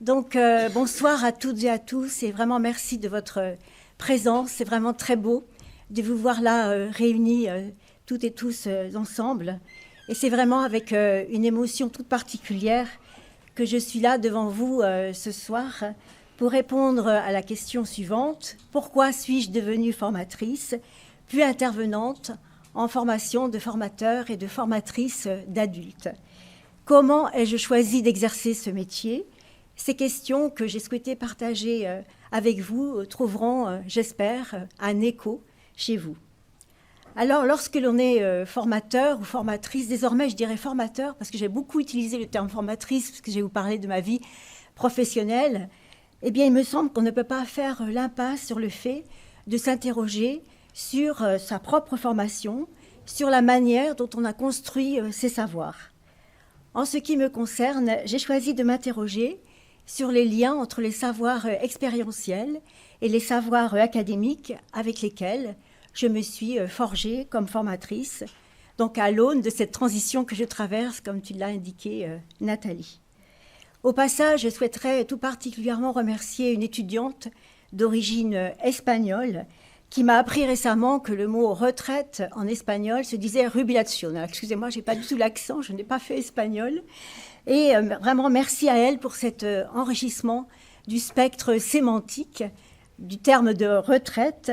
Donc, bonsoir à toutes et à tous et vraiment merci de votre présence. C'est vraiment très beau de vous voir là réunis toutes et tous ensemble. Et c'est vraiment avec une émotion toute particulière que je suis là devant vous ce soir pour répondre à la question suivante. Pourquoi suis-je devenue formatrice, puis intervenante en formation de formateurs et de formatrices d'adultes? Comment ai-je choisi d'exercer ce métier? Ces questions que j'ai souhaité partager avec vous trouveront, j'espère, un écho chez vous. Alors, lorsque l'on est formateur ou formatrice, désormais je dirais formateur, parce que j'ai beaucoup utilisé le terme formatrice, parce que je vais vous parler de ma vie professionnelle, eh bien, il me semble qu'on ne peut pas faire l'impasse sur le fait de s'interroger sur sa propre formation, sur la manière dont on a construit ses savoirs. En ce qui me concerne, j'ai choisi de m'interroger sur les liens entre les savoirs expérientiels et les savoirs académiques avec lesquels je me suis forgée comme formatrice, donc à l'aune de cette transition que je traverse, comme tu l'as indiqué, Nathalie. Au passage, je souhaiterais tout particulièrement remercier une étudiante d'origine espagnole qui m'a appris récemment que le mot retraite en espagnol se disait jubilación. Excusez-moi, je n'ai pas du tout l'accent, je n'ai pas fait espagnol. Et vraiment, merci à elle pour cet enrichissement du spectre sémantique du terme de retraite.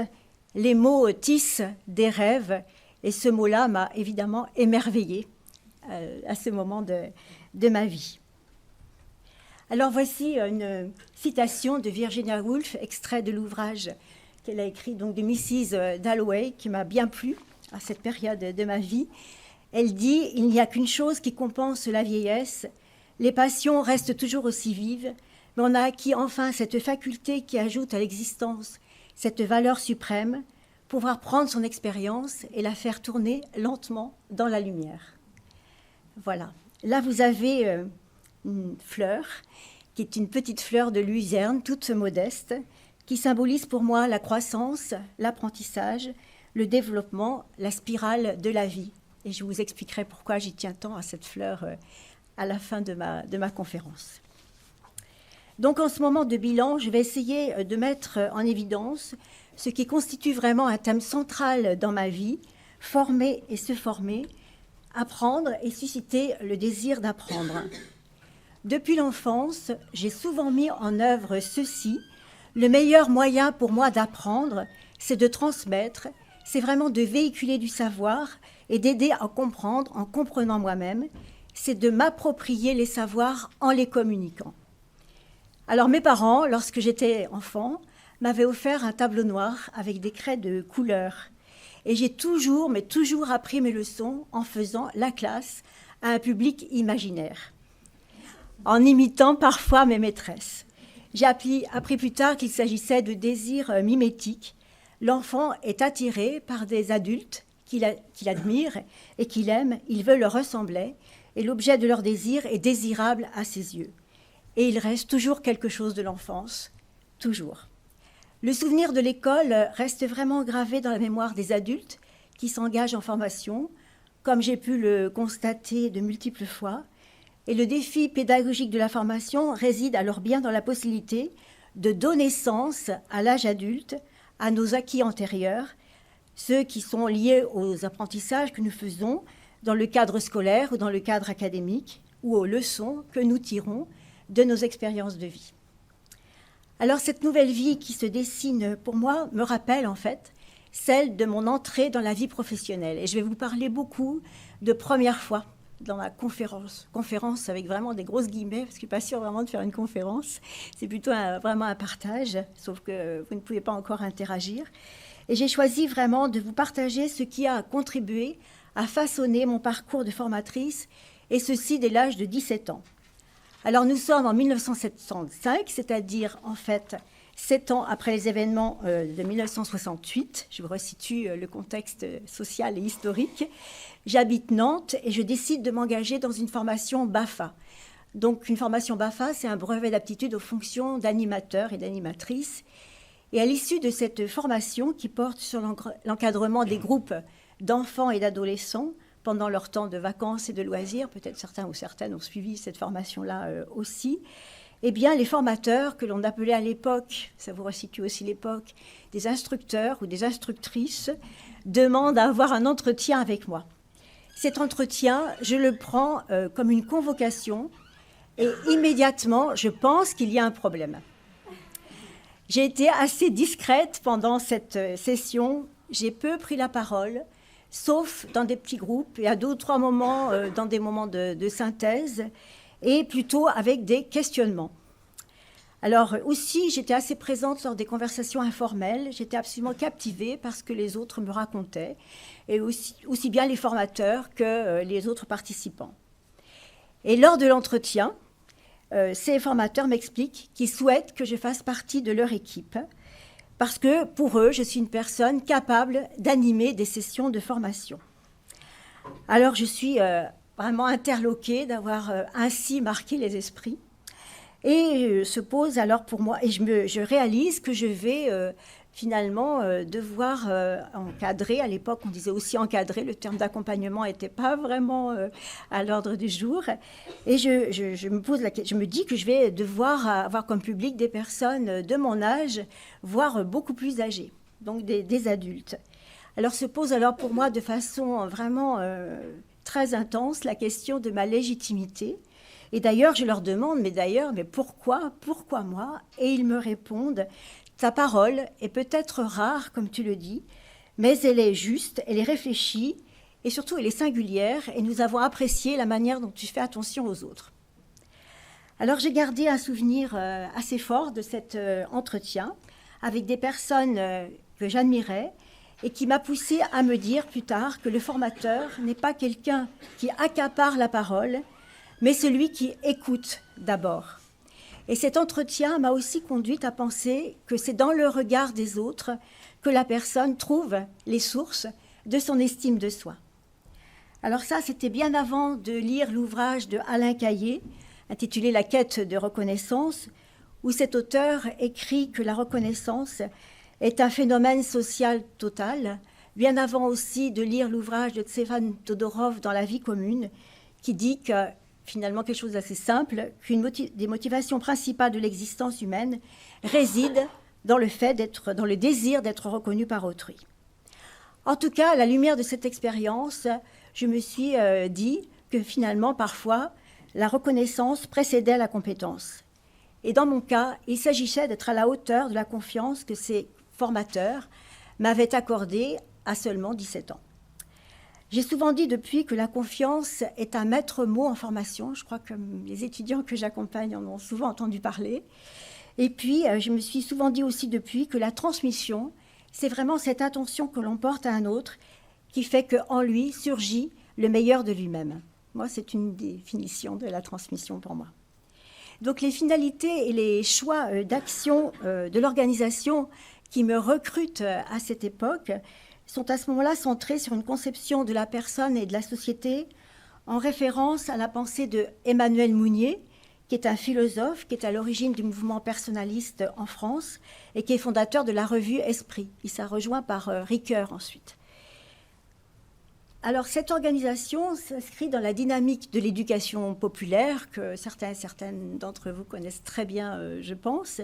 Les mots tissent des rêves et ce mot-là m'a évidemment émerveillée à ce moment de ma vie. Alors voici une citation de Virginia Woolf, extrait de l'ouvrage qu'elle a écrit donc de Mrs. Dalloway, qui m'a bien plu à cette période de ma vie. Elle dit « Il n'y a qu'une chose qui compense la vieillesse. Les passions restent toujours aussi vives, mais on a acquis enfin cette faculté qui ajoute à l'existence cette valeur suprême, pouvoir prendre son expérience et la faire tourner lentement dans la lumière. » Voilà. Là, vous avez une fleur, qui est une petite fleur de luzerne, toute modeste, qui symbolise pour moi la croissance, l'apprentissage, le développement, la spirale de la vie. Et je vous expliquerai pourquoi j'y tiens tant à cette fleur à la fin de ma conférence. Donc en ce moment de bilan, je vais essayer de mettre en évidence ce qui constitue vraiment un thème central dans ma vie, former et se former, apprendre et susciter le désir d'apprendre. Depuis l'enfance, j'ai souvent mis en œuvre ceci. Le meilleur moyen pour moi d'apprendre, c'est de transmettre, c'est vraiment de véhiculer du savoir et d'aider à comprendre en comprenant moi-même, c'est de m'approprier les savoirs en les communiquant. Alors mes parents, lorsque j'étais enfant, m'avaient offert un tableau noir avec des craies de couleur. Et j'ai toujours appris mes leçons en faisant la classe à un public imaginaire, en imitant parfois mes maîtresses. J'ai appris plus tard qu'il s'agissait de désirs mimétiques. L'enfant est attiré par des adultes qu'il admire et qu'il aime. Il veut leur ressembler et l'objet de leur désir est désirable à ses yeux. Et il reste toujours quelque chose de l'enfance, toujours. Le souvenir de l'école reste vraiment gravé dans la mémoire des adultes qui s'engagent en formation, comme j'ai pu le constater de multiples fois. Et le défi pédagogique de la formation réside alors bien dans la possibilité de donner sens à l'âge adulte, à nos acquis antérieurs, ceux qui sont liés aux apprentissages que nous faisons dans le cadre scolaire ou dans le cadre académique, ou aux leçons que nous tirons de nos expériences de vie. Alors cette nouvelle vie qui se dessine pour moi me rappelle en fait celle de mon entrée dans la vie professionnelle. Et je vais vous parler beaucoup de première fois dans ma conférence avec vraiment des grosses guillemets, parce que je ne suis pas sûre vraiment de faire une conférence. C'est plutôt vraiment un partage, sauf que vous ne pouvez pas encore interagir. Et j'ai choisi vraiment de vous partager ce qui a contribué à façonner mon parcours de formatrice, et ceci dès l'âge de 17 ans. Alors nous sommes en 1975, c'est-à-dire en fait 7 ans après les événements de 1968. Je vous resitue le contexte social et historique. J'habite Nantes et je décide de m'engager dans une formation BAFA. Donc une formation BAFA, c'est un brevet d'aptitude aux fonctions d'animateur et d'animatrice. Et à l'issue de cette formation qui porte sur l'encadrement des groupes d'enfants et d'adolescents pendant leur temps de vacances et de loisirs, peut-être certains ou certaines ont suivi cette formation-là aussi, eh bien, les formateurs, que l'on appelait à l'époque, ça vous resitue aussi l'époque, des instructeurs ou des instructrices, demandent à avoir un entretien avec moi. Cet entretien, je le prends comme une convocation et immédiatement, je pense qu'il y a un problème. J'ai été assez discrète pendant cette session. J'ai peu pris la parole, sauf dans des petits groupes et à 2 ou 3 moments, dans des moments de synthèse, et plutôt avec des questionnements. Alors aussi, j'étais assez présente lors des conversations informelles. J'étais absolument captivée par ce que les autres me racontaient, et aussi bien les formateurs que les autres participants. Et lors de l'entretien, ces formateurs m'expliquent qu'ils souhaitent que je fasse partie de leur équipe, parce que pour eux, je suis une personne capable d'animer des sessions de formation. Alors je suis vraiment interloquée d'avoir ainsi marqué les esprits. Et se pose alors pour moi, et je réalise que je vais finalement devoir encadrer. À l'époque, on disait aussi encadrer, le terme d'accompagnement n'était pas vraiment à l'ordre du jour. Et je me dis que je vais devoir avoir comme public des personnes de mon âge, voire beaucoup plus âgées, donc des adultes. Alors se pose alors pour moi de façon vraiment très intense la question de ma légitimité. Et d'ailleurs, je leur demande, mais pourquoi moi? Et ils me répondent, ta parole est peut-être rare, comme tu le dis, mais elle est juste, elle est réfléchie, et surtout elle est singulière, et nous avons apprécié la manière dont tu fais attention aux autres. Alors j'ai gardé un souvenir assez fort de cet entretien, avec des personnes que j'admirais, et qui m'a poussé à me dire plus tard que le formateur n'est pas quelqu'un qui accapare la parole, mais celui qui écoute d'abord. Et cet entretien m'a aussi conduite à penser que c'est dans le regard des autres que la personne trouve les sources de son estime de soi. Alors ça, c'était bien avant de lire l'ouvrage de Alain Caillé, intitulé « La quête de reconnaissance », où cet auteur écrit que la reconnaissance est un phénomène social total, bien avant aussi de lire l'ouvrage de Stefan Todorov dans La vie commune, qui dit que finalement quelque chose d'assez simple, qu'une des motivations principales de l'existence humaine réside dans le désir d'être reconnu par autrui. En tout cas, à la lumière de cette expérience, je me suis dit que finalement, parfois, la reconnaissance précédait la compétence. Et dans mon cas, il s'agissait d'être à la hauteur de la confiance que ces formateurs m'avaient accordée à seulement 17 ans. J'ai souvent dit depuis que la confiance est un maître mot en formation. Je crois que les étudiants que j'accompagne en ont souvent entendu parler. Et puis, je me suis souvent dit aussi depuis que la transmission, c'est vraiment cette attention que l'on porte à un autre qui fait qu'en lui surgit le meilleur de lui-même. Moi, c'est une définition de la transmission pour moi. Donc, les finalités et les choix d'action de l'organisation qui me recrutent à cette époque sont à ce moment-là centrés sur une conception de la personne et de la société en référence à la pensée de Emmanuel Mounier, qui est un philosophe qui est à l'origine du mouvement personnaliste en France et qui est fondateur de la revue Esprit. Il s'est rejoint par Ricoeur ensuite. Alors cette organisation s'inscrit dans la dynamique de l'éducation populaire que certaines d'entre vous connaissent très bien, je pense,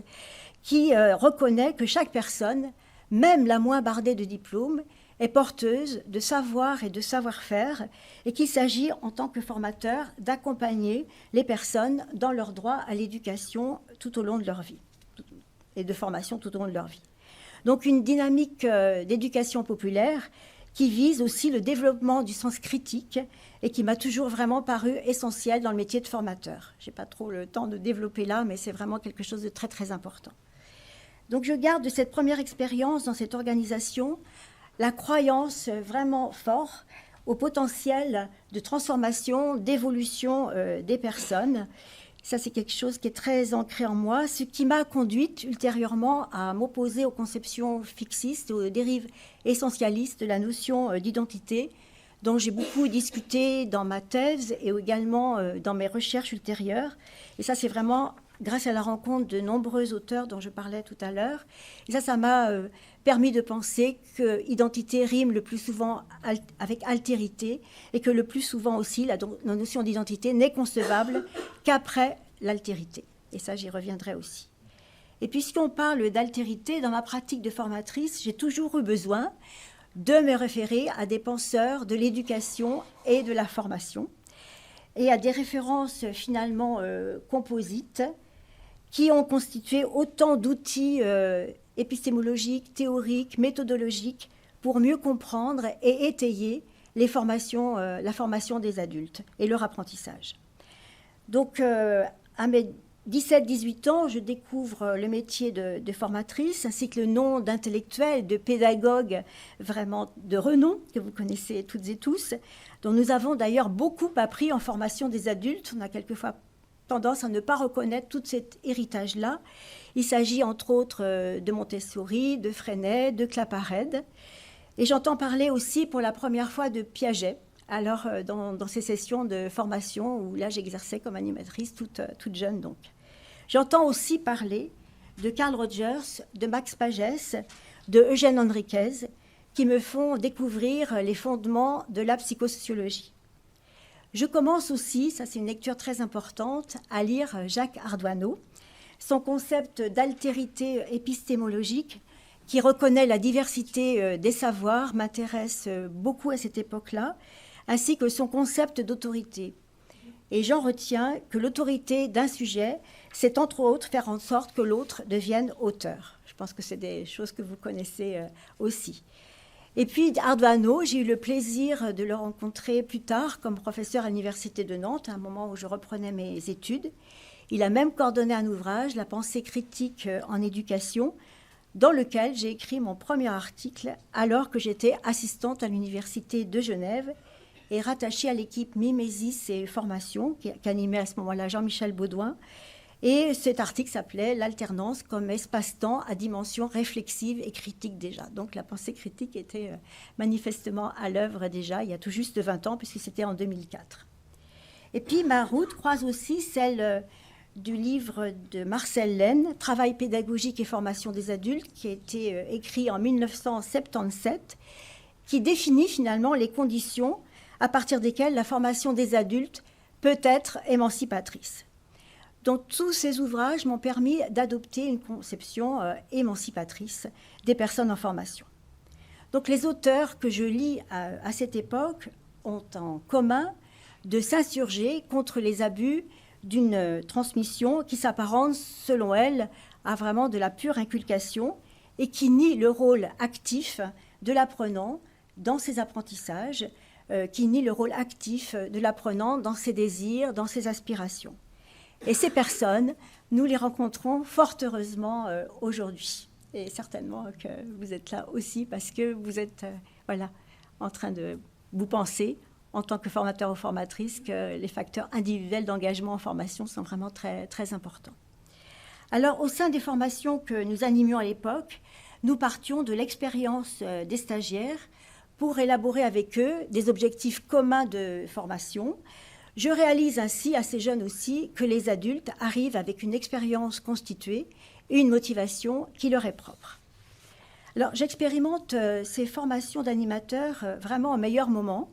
qui reconnaît que chaque personne, même la moins bardée de diplômes, est porteuse de savoir et de savoir-faire et qu'il s'agit, en tant que formateur, d'accompagner les personnes dans leur droit à l'éducation tout au long de leur vie et de formation tout au long de leur vie. Donc une dynamique d'éducation populaire qui vise aussi le développement du sens critique et qui m'a toujours vraiment paru essentiel dans le métier de formateur. Je n'ai pas trop le temps de développer là, mais c'est vraiment quelque chose de très, très important. Donc je garde de cette première expérience dans cette organisation la croyance vraiment forte au potentiel de transformation, d'évolution des personnes. Ça, c'est quelque chose qui est très ancré en moi, ce qui m'a conduite ultérieurement à m'opposer aux conceptions fixistes, aux dérives essentialistes de la notion d'identité, dont j'ai beaucoup discuté dans ma thèse et également dans mes recherches ultérieures. Et ça, c'est vraiment grâce à la rencontre de nombreux auteurs dont je parlais tout à l'heure. Et ça m'a permis de penser que identité rime le plus souvent avec altérité et que le plus souvent aussi, la notion d'identité n'est concevable qu'après l'altérité. et ça, j'y reviendrai aussi. Et puisqu'on parle d'altérité, dans ma pratique de formatrice, j'ai toujours eu besoin de me référer à des penseurs de l'éducation et de la formation, et à des références finalement composites qui ont constitué autant d'outils épistémologiques, théoriques, méthodologiques pour mieux comprendre et étayer la formation des adultes et leur apprentissage. Donc, à mes 17-18 ans, je découvre le métier de formatrice ainsi que le nom d'intellectuel, de pédagogue vraiment de renom que vous connaissez toutes et tous, dont nous avons d'ailleurs beaucoup appris en formation des adultes. On a quelquefois tendance à ne pas reconnaître tout cet héritage-là. Il s'agit entre autres de Montessori, de Freinet, de Claparède. Et j'entends parler aussi pour la première fois de Piaget, alors dans ces sessions de formation où là j'exerçais comme animatrice toute jeune donc. J'entends aussi parler de Carl Rogers, de Max Pagès, de Eugène Enriquez, qui me font découvrir les fondements de la psychosociologie. Je commence aussi, ça c'est une lecture très importante, à lire Jacques Ardoineau. Son concept d'altérité épistémologique qui reconnaît la diversité des savoirs m'intéresse beaucoup à cette époque-là, ainsi que son concept d'autorité. Et j'en retiens que l'autorité d'un sujet, c'est entre autres faire en sorte que l'autre devienne auteur. Je pense que c'est des choses que vous connaissez aussi. Et puis Ardoineau, j'ai eu le plaisir de le rencontrer plus tard comme professeur à l'Université de Nantes, à un moment où je reprenais mes études. Il a même coordonné un ouvrage, La pensée critique en éducation, dans lequel j'ai écrit mon premier article alors que j'étais assistante à l'Université de Genève et rattachée à l'équipe Mimésis et Formation, qu'animait à ce moment-là Jean-Michel Baudouin. Et cet article s'appelait « L'alternance comme espace-temps à dimension réflexive et critique déjà ». Donc la pensée critique était manifestement à l'œuvre déjà, il y a tout juste 20 ans, puisque c'était en 2004. Et puis ma route croise aussi celle du livre de Marcel Laine, « Travail pédagogique et formation des adultes », qui a été écrit en 1977, qui définit finalement les conditions à partir desquelles la formation des adultes peut être émancipatrice. Donc tous ces ouvrages m'ont permis d'adopter une conception émancipatrice des personnes en formation. Donc les auteurs que je lis à cette époque ont en commun de s'insurger contre les abus d'une transmission qui s'apparente, selon elle, à vraiment de la pure inculcation et qui nie le rôle actif de l'apprenant dans ses apprentissages, qui nie le rôle actif de l'apprenant dans ses désirs, dans ses aspirations. Et ces personnes, nous les rencontrons fort heureusement aujourd'hui. Et certainement que vous êtes là aussi parce que vous êtes en train de vous penser, en tant que formateur ou formatrice, que les facteurs individuels d'engagement en formation sont vraiment très, très importants. Alors, au sein des formations que nous animions à l'époque, nous partions de l'expérience des stagiaires pour élaborer avec eux des objectifs communs de formation. Je réalise ainsi, assez jeune aussi, que les adultes arrivent avec une expérience constituée et une motivation qui leur est propre. Alors, j'expérimente ces formations d'animateurs vraiment au meilleur moment,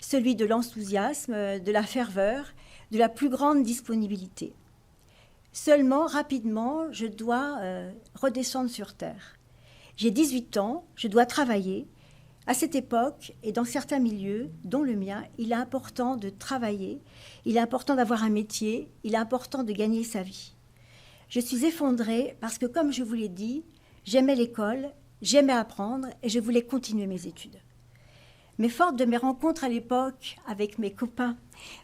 celui de l'enthousiasme, de la ferveur, de la plus grande disponibilité. Seulement, rapidement, je dois redescendre sur terre. J'ai 18 ans, je dois travailler. À cette époque, et dans certains milieux, dont le mien, il est important de travailler, il est important d'avoir un métier, il est important de gagner sa vie. Je suis effondrée parce que, comme je vous l'ai dit, j'aimais l'école, j'aimais apprendre et je voulais continuer mes études. Mais forte de mes rencontres à l'époque avec mes copains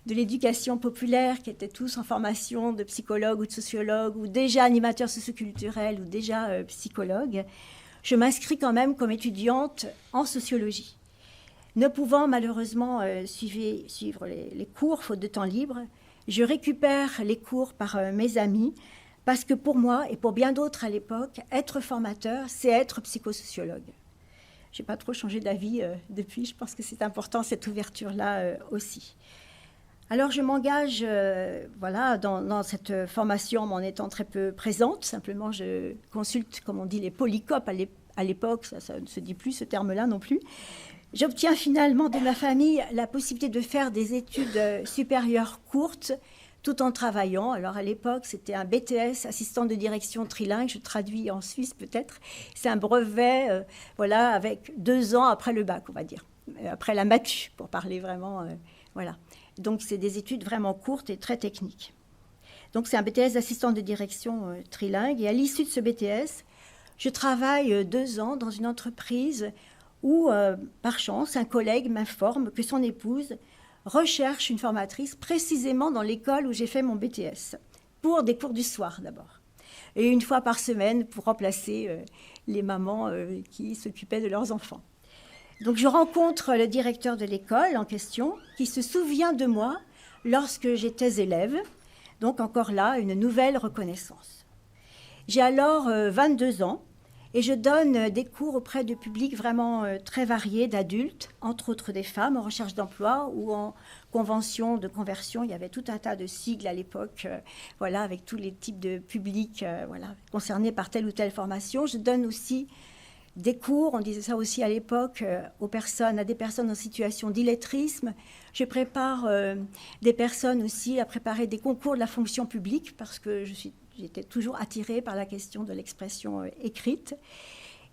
de l'éducation populaire qui étaient tous en formation de psychologue ou de sociologue ou déjà animateurs socioculturels ou déjà psychologues, je m'inscris quand même comme étudiante en sociologie. Ne pouvant malheureusement suivre les cours, faute de temps libre, je récupère les cours par mes amis parce que pour moi et pour bien d'autres à l'époque, être formateur, c'est être psychosociologue. Je n'ai pas trop changé d'avis depuis, je pense que c'est important cette ouverture-là aussi. Alors je m'engage dans cette formation en étant très peu présente. Simplement, je consulte, comme on dit, les polycopes à l'époque. Ça ne se dit plus ce terme-là non plus. J'obtiens finalement de ma famille la possibilité de faire des études supérieures courtes, tout en travaillant. Alors à l'époque, c'était un BTS, assistant de direction trilingue, je traduis en Suisse peut-être. C'est un brevet, voilà, avec 2 ans après le bac, on va dire, après la matu, pour parler vraiment, voilà. Donc c'est des études vraiment courtes et très techniques. Donc c'est un BTS d'assistant de direction trilingue. Et à l'issue de ce BTS, je travaille 2 ans dans une entreprise où, par chance, un collègue m'informe que son épouse recherche une formatrice précisément dans l'école où j'ai fait mon BTS, pour des cours du soir d'abord. Et une fois par semaine pour remplacer les mamans qui s'occupaient de leurs enfants. Donc je rencontre le directeur de l'école en question qui se souvient de moi lorsque j'étais élève. Donc encore là, une nouvelle reconnaissance. J'ai alors 22 ans et je donne des cours auprès de publics vraiment très variés d'adultes, entre autres des femmes en recherche d'emploi ou en convention de conversion. Il y avait tout un tas de sigles à l'époque, voilà, avec tous les types de publics voilà, concernés par telle ou telle formation. Je donne aussi des cours, on disait ça aussi à l'époque, à des personnes en situation d'illettrisme. Je prépare des personnes aussi à préparer des concours de la fonction publique parce que j'étais toujours attirée par la question de l'expression écrite.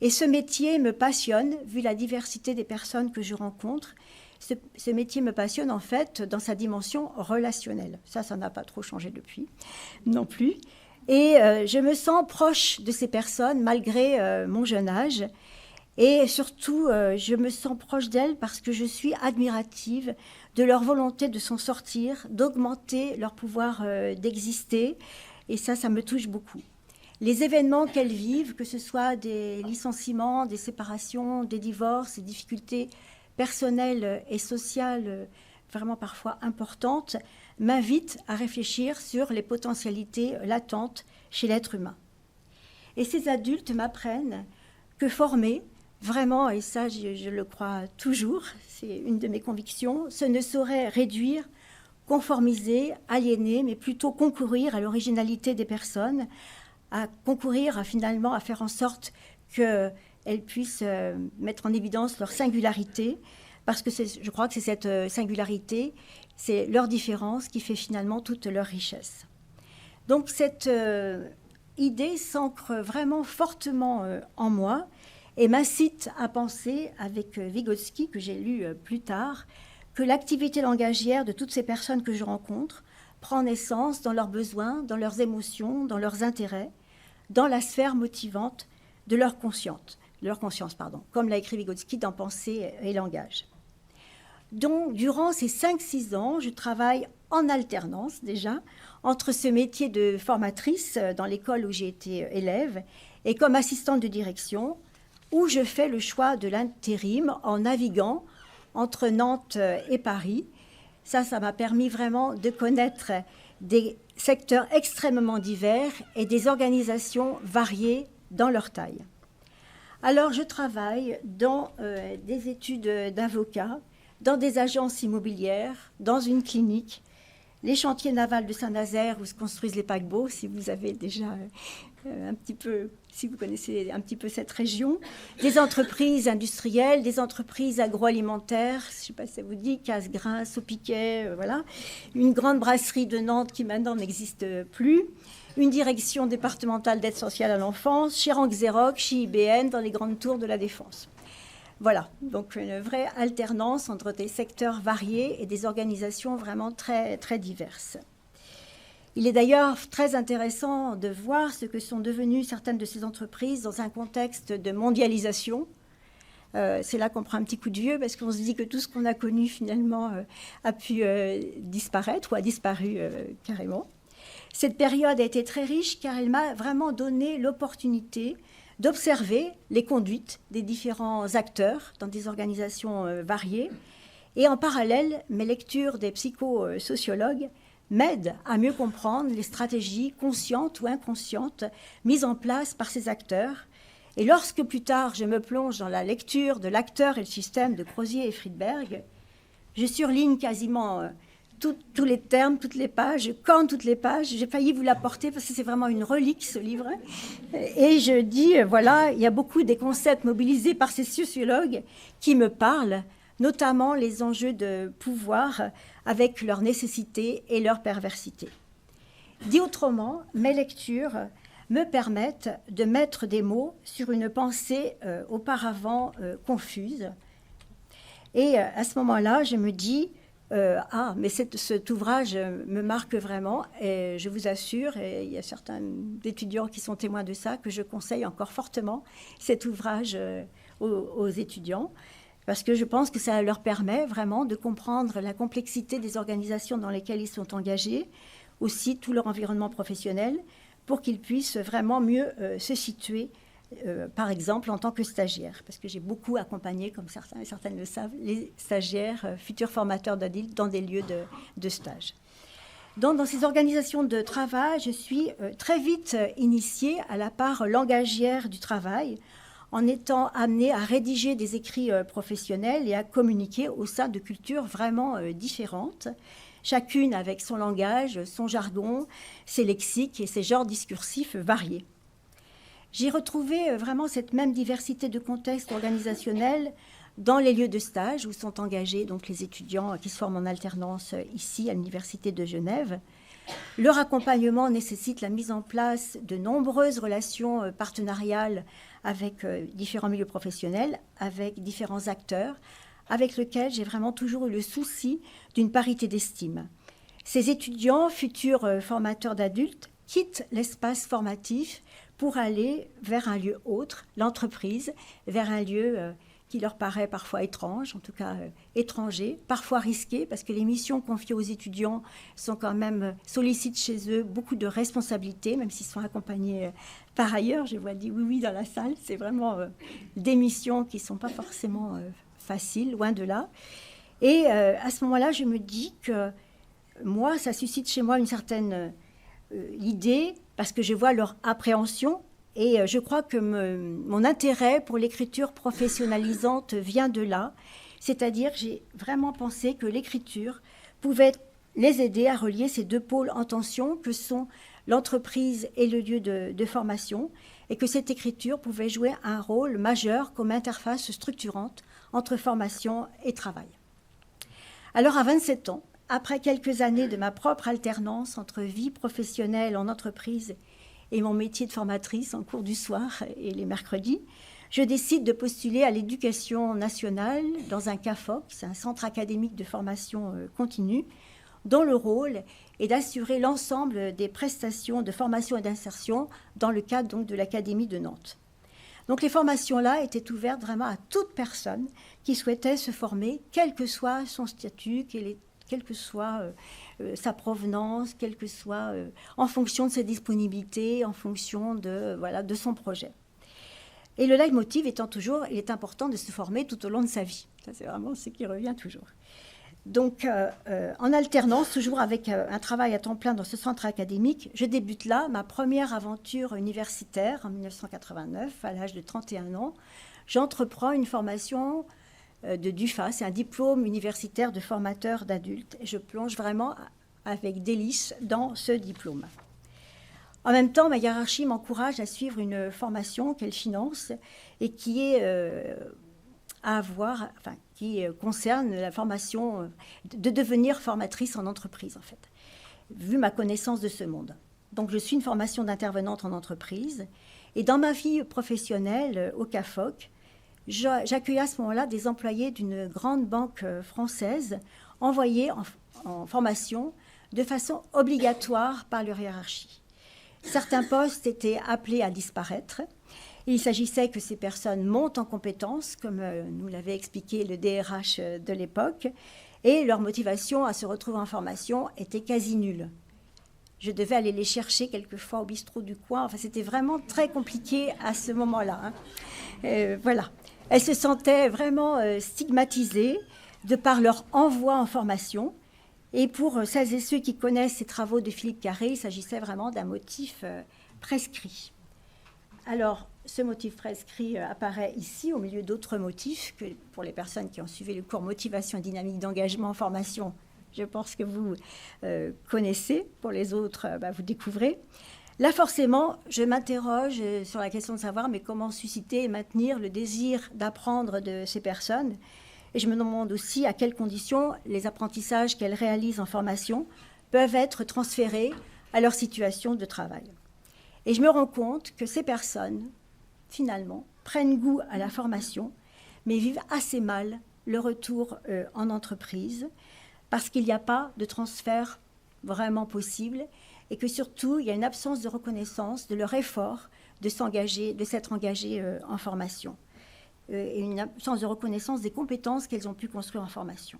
Et ce métier me passionne, vu la diversité des personnes que je rencontre. Ce métier me passionne en fait dans sa dimension relationnelle. Ça n'a pas trop changé depuis non plus. Et je me sens proche de ces personnes malgré mon jeune âge. Et surtout, je me sens proche d'elles parce que je suis admirative de leur volonté de s'en sortir, d'augmenter leur pouvoir d'exister. Et ça me touche beaucoup. Les événements qu'elles vivent, que ce soit des licenciements, des séparations, des divorces, des difficultés personnelles et sociales vraiment parfois importantes, m'invitent à réfléchir sur les potentialités latentes chez l'être humain. Et ces adultes m'apprennent que former, vraiment, et ça je le crois toujours, c'est une de mes convictions, ce ne saurait réduire, conformiser, aliéner, mais plutôt concourir à l'originalité des personnes, à concourir finalement à faire en sorte qu'elles puissent mettre en évidence leur singularité, parce que je crois que c'est cette singularité, c'est leur différence qui fait finalement toute leur richesse. Donc cette idée s'ancre vraiment fortement en moi et m'incite à penser, avec Vygotsky, que j'ai lu plus tard, que l'activité langagière de toutes ces personnes que je rencontre prend naissance dans leurs besoins, dans leurs émotions, dans leurs intérêts, dans la sphère motivante de leur conscience, comme l'a écrit Vygotsky dans Pensée et langage. Donc, durant ces 5-6 ans, je travaille en alternance déjà entre ce métier de formatrice dans l'école où j'ai été élève et comme assistante de direction, où je fais le choix de l'intérim en naviguant entre Nantes et Paris. Ça m'a permis vraiment de connaître des secteurs extrêmement divers et des organisations variées dans leur taille. Alors, je travaille dans des études d'avocat, dans des agences immobilières, dans une clinique, les chantiers navals de Saint-Nazaire où se construisent les paquebots, si vous avez déjà si vous connaissez un petit peu cette région, des entreprises industrielles, des entreprises agroalimentaires, je ne sais pas si ça vous dit, Casgrain, Saupiquet, voilà, une grande brasserie de Nantes qui maintenant n'existe plus, une direction départementale d'aide sociale à l'enfance, chez Rank Xerox, chez IBM, dans les grandes tours de la Défense. Voilà, donc une vraie alternance entre des secteurs variés et des organisations vraiment très, très diverses. Il est d'ailleurs très intéressant de voir ce que sont devenues certaines de ces entreprises dans un contexte de mondialisation. C'est là qu'on prend un petit coup de vieux parce qu'on se dit que tout ce qu'on a connu finalement a pu disparaître ou a disparu carrément. Cette période a été très riche car elle m'a vraiment donné l'opportunité d'observer les conduites des différents acteurs dans des organisations variées. Et en parallèle, mes lectures des psychosociologues m'aident à mieux comprendre les stratégies conscientes ou inconscientes mises en place par ces acteurs. Et lorsque plus tard, je me plonge dans la lecture de l'acteur et le système de Crozier et Friedberg, je surligne quasiment tous les termes, toutes les pages, je corne toutes les pages. J'ai failli vous l'apporter parce que c'est vraiment une relique, ce livre. Et je dis, voilà, il y a beaucoup des concepts mobilisés par ces sociologues qui me parlent notamment les enjeux de pouvoir avec leurs nécessités et leur perversité. Dit autrement, mes lectures me permettent de mettre des mots sur une pensée auparavant confuse. Et à ce moment-là, je me dis, mais cet ouvrage me marque vraiment, et je vous assure, et il y a certains étudiants qui sont témoins de ça, que je conseille encore fortement cet ouvrage aux étudiants, parce que je pense que ça leur permet vraiment de comprendre la complexité des organisations dans lesquelles ils sont engagés, aussi tout leur environnement professionnel, pour qu'ils puissent vraiment mieux se situer, par exemple en tant que stagiaire, parce que j'ai beaucoup accompagné, comme certains et certaines le savent, les stagiaires, futurs formateurs d'adultes dans des lieux de stage. Donc, dans ces organisations de travail, je suis très vite initiée à la part langagière du travail, en étant amenée à rédiger des écrits professionnels et à communiquer au sein de cultures vraiment différentes, chacune avec son langage, son jargon, ses lexiques et ses genres discursifs variés. J'ai retrouvé vraiment cette même diversité de contextes organisationnels dans les lieux de stage où sont engagés donc, les étudiants qui se forment en alternance ici à l'Université de Genève. Leur accompagnement nécessite la mise en place de nombreuses relations partenariales avec différents milieux professionnels, avec différents acteurs, avec lesquels j'ai vraiment toujours eu le souci d'une parité d'estime. Ces étudiants, futurs formateurs d'adultes, quittent l'espace formatif pour aller vers un lieu autre, l'entreprise, vers un lieu qui leur paraît parfois étrange, en tout cas étranger, parfois risqué, parce que les missions confiées aux étudiants sont quand même, sollicitent chez eux beaucoup de responsabilités, même s'ils sont accompagnés par ailleurs. Je vois dit oui dans la salle, c'est vraiment des missions qui ne sont pas forcément faciles, loin de là. Et à ce moment-là, je me dis que moi, ça suscite chez moi une certaine idée, parce que je vois leur appréhension. Et je crois que mon intérêt pour l'écriture professionnalisante vient de là. C'est-à-dire que j'ai vraiment pensé que l'écriture pouvait les aider à relier ces deux pôles en tension que sont l'entreprise et le lieu de formation, et que cette écriture pouvait jouer un rôle majeur comme interface structurante entre formation et travail. Alors à 27 ans, après quelques années de ma propre alternance entre vie professionnelle en entreprise et mon métier de formatrice en cours du soir et les mercredis, je décide de postuler à l'éducation nationale dans un CAFOC, c'est un centre académique de formation continue, dont le rôle est d'assurer l'ensemble des prestations de formation et d'insertion dans le cadre donc, de l'Académie de Nantes. Donc les formations-là étaient ouvertes vraiment à toute personne qui souhaitait se former, quel que soit son statut, quelle que soit sa provenance, quelle que soit en fonction de ses disponibilités, en fonction de son projet. Et le leitmotiv étant toujours, il est important de se former tout au long de sa vie. Ça, c'est vraiment ce qui revient toujours. Donc, en alternance, toujours avec un travail à temps plein dans ce centre académique, je débute là ma première aventure universitaire en 1989, à l'âge de 31 ans. J'entreprends une formation de DUFA, c'est un diplôme universitaire de formateur d'adultes. Et je plonge vraiment avec délice dans ce diplôme. En même temps, ma hiérarchie m'encourage à suivre une formation qu'elle finance et qui est qui concerne la formation de devenir formatrice en entreprise, en fait, vu ma connaissance de ce monde. Donc, je suis une formation d'intervenante en entreprise. Et dans ma vie professionnelle au CAFOC, j'accueille à ce moment-là des employés d'une grande banque française envoyés en formation de façon obligatoire par leur hiérarchie. Certains postes étaient appelés à disparaître. Il s'agissait que ces personnes montent en compétences, comme nous l'avait expliqué le DRH de l'époque, et leur motivation à se retrouver en formation était quasi nulle. Je devais aller les chercher quelquefois au bistrot du coin. Enfin, c'était vraiment très compliqué à ce moment-là. Voilà. Elles se sentaient vraiment stigmatisées de par leur envoi en formation. Et pour celles et ceux qui connaissent ces travaux de Philippe Carré, il s'agissait vraiment d'un motif prescrit. Alors, ce motif prescrit apparaît ici au milieu d'autres motifs que pour les personnes qui ont suivi le cours Motivation et dynamique d'engagement en formation, je pense que vous connaissez. Pour les autres, vous découvrez. Là, forcément, je m'interroge sur la question de savoir mais comment susciter et maintenir le désir d'apprendre de ces personnes Et je me demande aussi à quelles conditions les apprentissages qu'elles réalisent en formation peuvent être transférés à leur situation de travail. Et je me rends compte que ces personnes, finalement, prennent goût à la formation, mais vivent assez mal le retour en entreprise, parce qu'il n'y a pas de transfert vraiment possible, et que surtout, il y a une absence de reconnaissance de leur effort de s'être engagés en formation, et une absence de reconnaissance des compétences qu'elles ont pu construire en formation.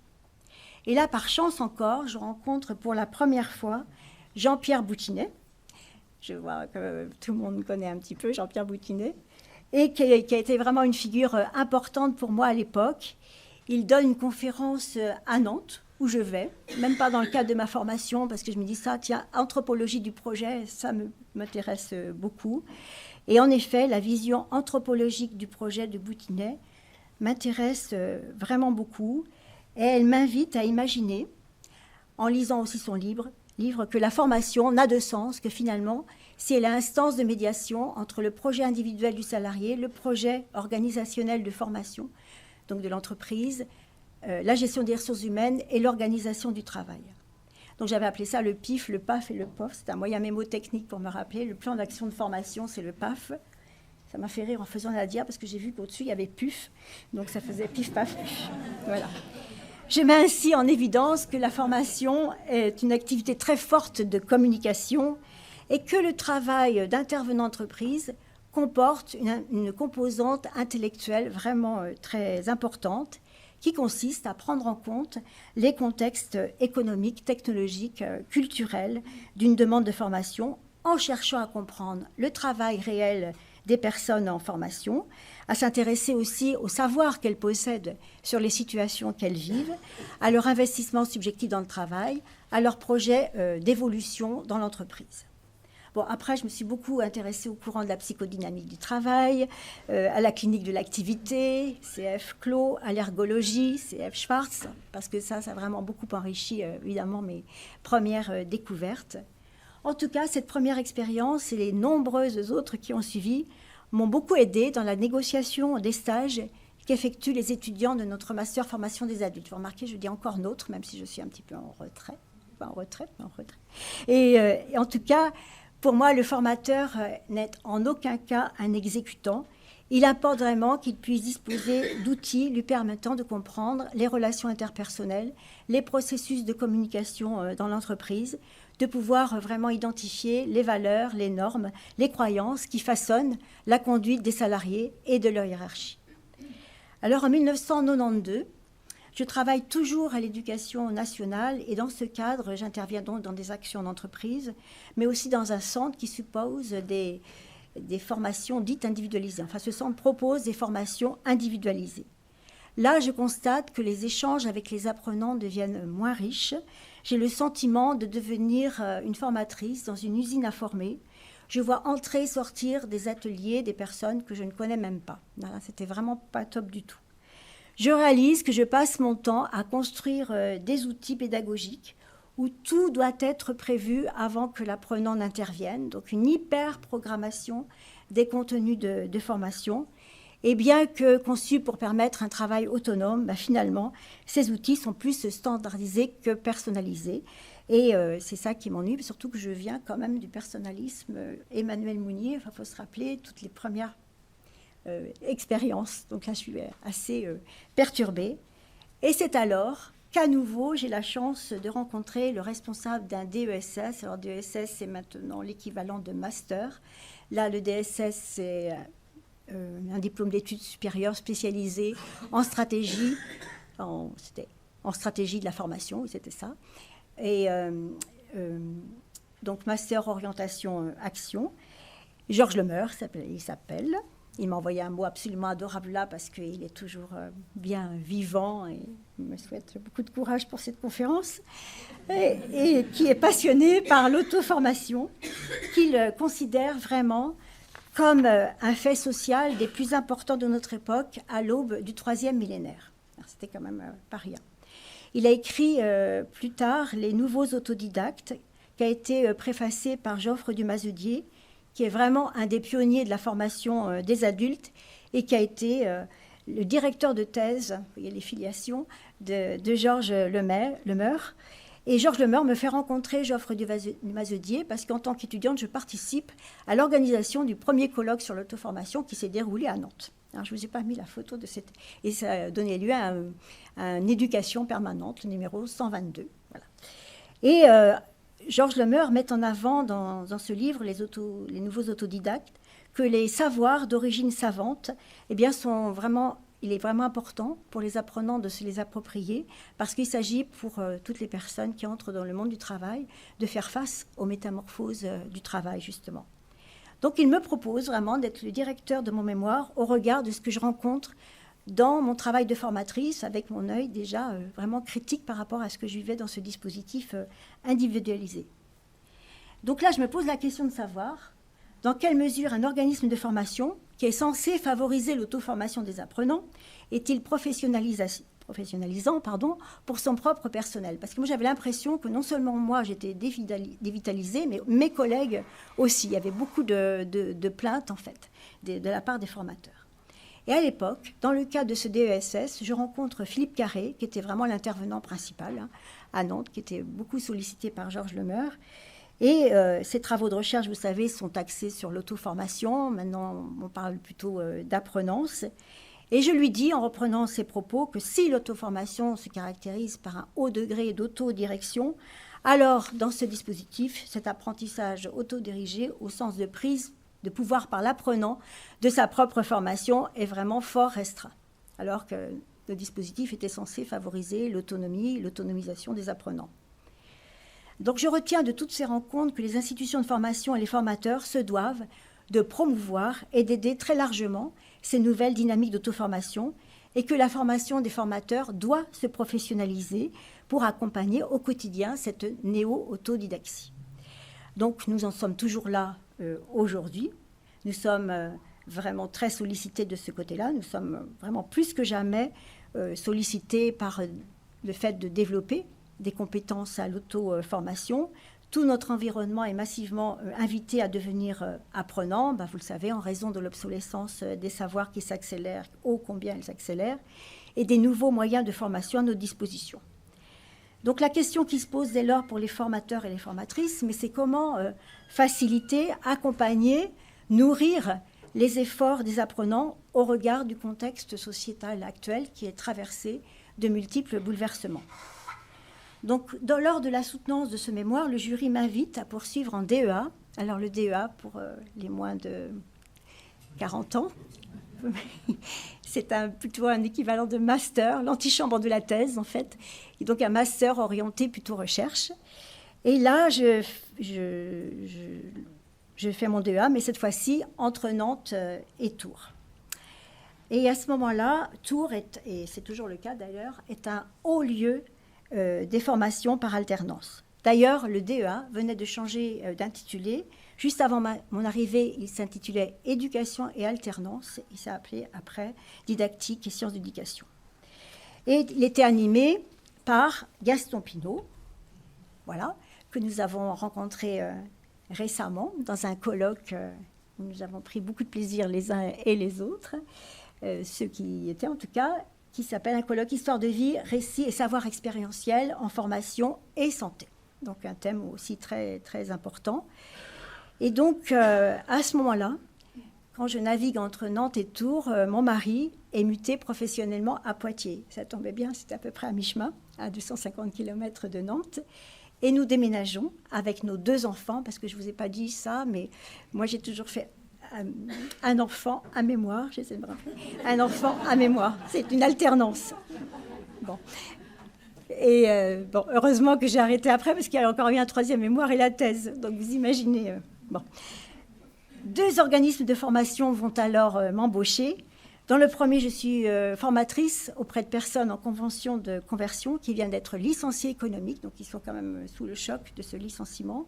Et là, par chance encore, je rencontre pour la première fois Jean-Pierre Boutinet. Je vois que tout le monde connaît un petit peu Jean-Pierre Boutinet, et qui a été vraiment une figure importante pour moi à l'époque. Il donne une conférence à Nantes, où je vais, même pas dans le cadre de ma formation, parce que je me dis ça, tiens, anthropologie du projet, ça m'intéresse beaucoup. Et en effet, la vision anthropologique du projet de Boutinet m'intéresse vraiment beaucoup, et elle m'invite à imaginer, en lisant aussi son livre, que la formation n'a de sens que finalement si elle est l'instance de médiation entre le projet individuel du salarié, le projet organisationnel de formation, donc de l'entreprise, la gestion des ressources humaines et l'organisation du travail. Donc j'avais appelé ça le PIF, le PAF et le POF. C'est un moyen mémotechnique pour me rappeler. Le plan d'action de formation, c'est le PAF. Ça m'a fait rire en faisant la dia parce que j'ai vu qu'au-dessus, il y avait PUF. Donc ça faisait PIF, PAF, PUF. Voilà. Je mets ainsi en évidence que la formation est une activité très forte de communication et que le travail d'intervenant entreprise comporte une composante intellectuelle vraiment très importante qui consiste à prendre en compte les contextes économiques, technologiques, culturels d'une demande de formation en cherchant à comprendre le travail réel des personnes en formation, à s'intéresser aussi au savoir qu'elles possèdent sur les situations qu'elles vivent, à leur investissement subjectif dans le travail, à leur projet d'évolution dans l'entreprise. Bon, après, je me suis beaucoup intéressée au courant de la psychodynamique du travail, à la clinique de l'activité, CF Clos, à l'ergologie, CF Schwartz, parce que ça a vraiment beaucoup enrichi, évidemment, mes premières découvertes. En tout cas, cette première expérience et les nombreuses autres qui ont suivi m'ont beaucoup aidée dans la négociation des stages qu'effectuent les étudiants de notre master formation des adultes. Vous remarquez, je dis encore nôtre, même si je suis un petit peu en retrait. Pas en retraite, mais en retrait. Et en tout cas, pour moi, le formateur n'est en aucun cas un exécutant. Il importe vraiment qu'il puisse disposer d'outils lui permettant de comprendre les relations interpersonnelles, les processus de communication dans l'entreprise, de pouvoir vraiment identifier les valeurs, les normes, les croyances qui façonnent la conduite des salariés et de leur hiérarchie. Alors, en 1992, je travaille toujours à l'éducation nationale et dans ce cadre, j'interviens donc dans des actions d'entreprise, mais aussi dans un centre qui suppose des formations dites individualisées. Enfin, ce centre propose des formations individualisées. Là, je constate que les échanges avec les apprenants deviennent moins riches. J'ai le sentiment de devenir une formatrice dans une usine à former. Je vois entrer et sortir des ateliers des personnes que je ne connais même pas. C'était vraiment pas top du tout. Je réalise que je passe mon temps à construire des outils pédagogiques où tout doit être prévu avant que l'apprenant n'intervienne, donc une hyper-programmation des contenus de formation. Et bien que conçus pour permettre un travail autonome, finalement, ces outils sont plus standardisés que personnalisés. Et c'est ça qui m'ennuie, surtout que je viens quand même du personnalisme. Emmanuel Mounier, il faut se rappeler toutes les premières expérience. Donc là, je suis assez perturbée. Et c'est alors qu'à nouveau, j'ai la chance de rencontrer le responsable d'un DESS. Alors, DESS, c'est maintenant l'équivalent de master. Là, le DSS, c'est un diplôme d'études supérieures spécialisé en stratégie. C'était en stratégie de la formation, c'était ça. Et donc, master orientation action. Georges Lemeur, il s'appelle. Il m'a envoyé un mot absolument adorable là parce qu'il est toujours bien vivant et il me souhaite beaucoup de courage pour cette conférence. Et qui est passionné par l'auto-formation, qu'il considère vraiment comme un fait social des plus importants de notre époque à l'aube du 3e millénaire. Alors, c'était quand même pas rien. Il a écrit plus tard Les Nouveaux autodidactes, qui a été préfacé par Geoffre Dumazedier, qui est vraiment un des pionniers de la formation des adultes et qui a été le directeur de thèse, vous voyez les filiations, de Georges Lemeur. Et Georges Lemeur me fait rencontrer Geoffroy Dumazedier parce qu'en tant qu'étudiante, je participe à l'organisation du premier colloque sur l'auto-formation qui s'est déroulé à Nantes. Alors, je ne vous ai pas mis la photo de cette... Et ça a donné lieu à une éducation permanente, le numéro 122. Voilà. Et Georges Lemeur met en avant dans ce livre, les nouveaux autodidactes, que les savoirs d'origine savante eh bien, il est vraiment important pour les apprenants de se les approprier parce qu'il s'agit pour toutes les personnes qui entrent dans le monde du travail de faire face aux métamorphoses du travail, justement. Donc, il me propose vraiment d'être le directeur de mon mémoire au regard de ce que je rencontre dans mon travail de formatrice, avec mon œil déjà vraiment critique par rapport à ce que je vivais dans ce dispositif individualisé. Donc là, je me pose la question de savoir dans quelle mesure un organisme de formation qui est censé favoriser l'auto-formation des apprenants est-il professionnalisant pour son propre personnel. Parce que moi, j'avais l'impression que non seulement moi, j'étais dévitalisée, mais mes collègues aussi. Il y avait beaucoup de plaintes, en fait, de la part des formateurs. Et à l'époque, dans le cadre de ce DESS, je rencontre Philippe Carré, qui était vraiment l'intervenant principal à Nantes, qui était beaucoup sollicité par Georges Lemeur. Et ces travaux de recherche, vous savez, sont axés sur l'auto-formation. Maintenant, on parle plutôt d'apprenance. Et je lui dis, en reprenant ses propos, que si l'auto-formation se caractérise par un haut degré d'autodirection, alors, dans ce dispositif, cet apprentissage autodirigé au sens de prise de pouvoir par l'apprenant de sa propre formation est vraiment fort restreint, alors que le dispositif était censé favoriser l'autonomie, l'autonomisation des apprenants. Donc je retiens de toutes ces rencontres que les institutions de formation et les formateurs se doivent de promouvoir et d'aider très largement ces nouvelles dynamiques d'auto-formation et que la formation des formateurs doit se professionnaliser pour accompagner au quotidien cette néo-autodidaxie. Donc nous en sommes toujours là aujourd'hui. Nous sommes vraiment très sollicités de ce côté-là. Nous sommes vraiment plus que jamais sollicités par le fait de développer des compétences à l'auto-formation. Tout notre environnement est massivement invité à devenir apprenant, vous le savez, en raison de l'obsolescence des savoirs qui s'accélèrent, ô combien ils s'accélèrent, et des nouveaux moyens de formation à notre disposition. Donc la question qui se pose dès lors pour les formateurs et les formatrices, mais c'est comment faciliter, accompagner, nourrir les efforts des apprenants au regard du contexte sociétal actuel qui est traversé de multiples bouleversements. Donc, lors de la soutenance de ce mémoire, le jury m'invite à poursuivre en DEA. Alors, le DEA, pour les moins de 40 ans, c'est plutôt un équivalent de master, l'antichambre de la thèse, en fait. Et donc, un master orienté plutôt recherche. Et là, je fais mon DEA, mais cette fois-ci, entre Nantes et Tours. Et à ce moment-là, Tours, et c'est toujours le cas d'ailleurs, est un haut lieu des formations par alternance. D'ailleurs, le DEA venait de changer d'intitulé. Juste avant mon arrivée, il s'intitulait « Éducation et alternance ». Il s'est appelé après « Didactique et sciences d'éducation ». Et il était animé par Gaston Pinault, voilà, que nous avons rencontré récemment dans un colloque où nous avons pris beaucoup de plaisir les uns et les autres, ceux qui y étaient en tout cas, qui s'appelle un colloque Histoire de vie, récits et savoir expérientiel en formation et santé. Donc un thème aussi très, très important. Et donc à ce moment-là, quand je navigue entre Nantes et Tours, mon mari est muté professionnellement à Poitiers. Ça tombait bien, c'était à peu près à mi-chemin, à 250 km de Nantes. Et nous déménageons avec nos 2 enfants, parce que je ne vous ai pas dit ça, mais moi j'ai toujours fait un enfant à mémoire, j'essaie de me rappeler, un enfant à mémoire, c'est une alternance. Bon. Et heureusement que j'ai arrêté après, parce qu'il y a encore eu un 3e mémoire et la thèse, donc vous imaginez. Bon. 2 organismes de formation vont alors m'embaucher. Dans le premier, je suis formatrice auprès de personnes en convention de conversion qui viennent d'être licenciées économiques, donc ils sont quand même sous le choc de ce licenciement.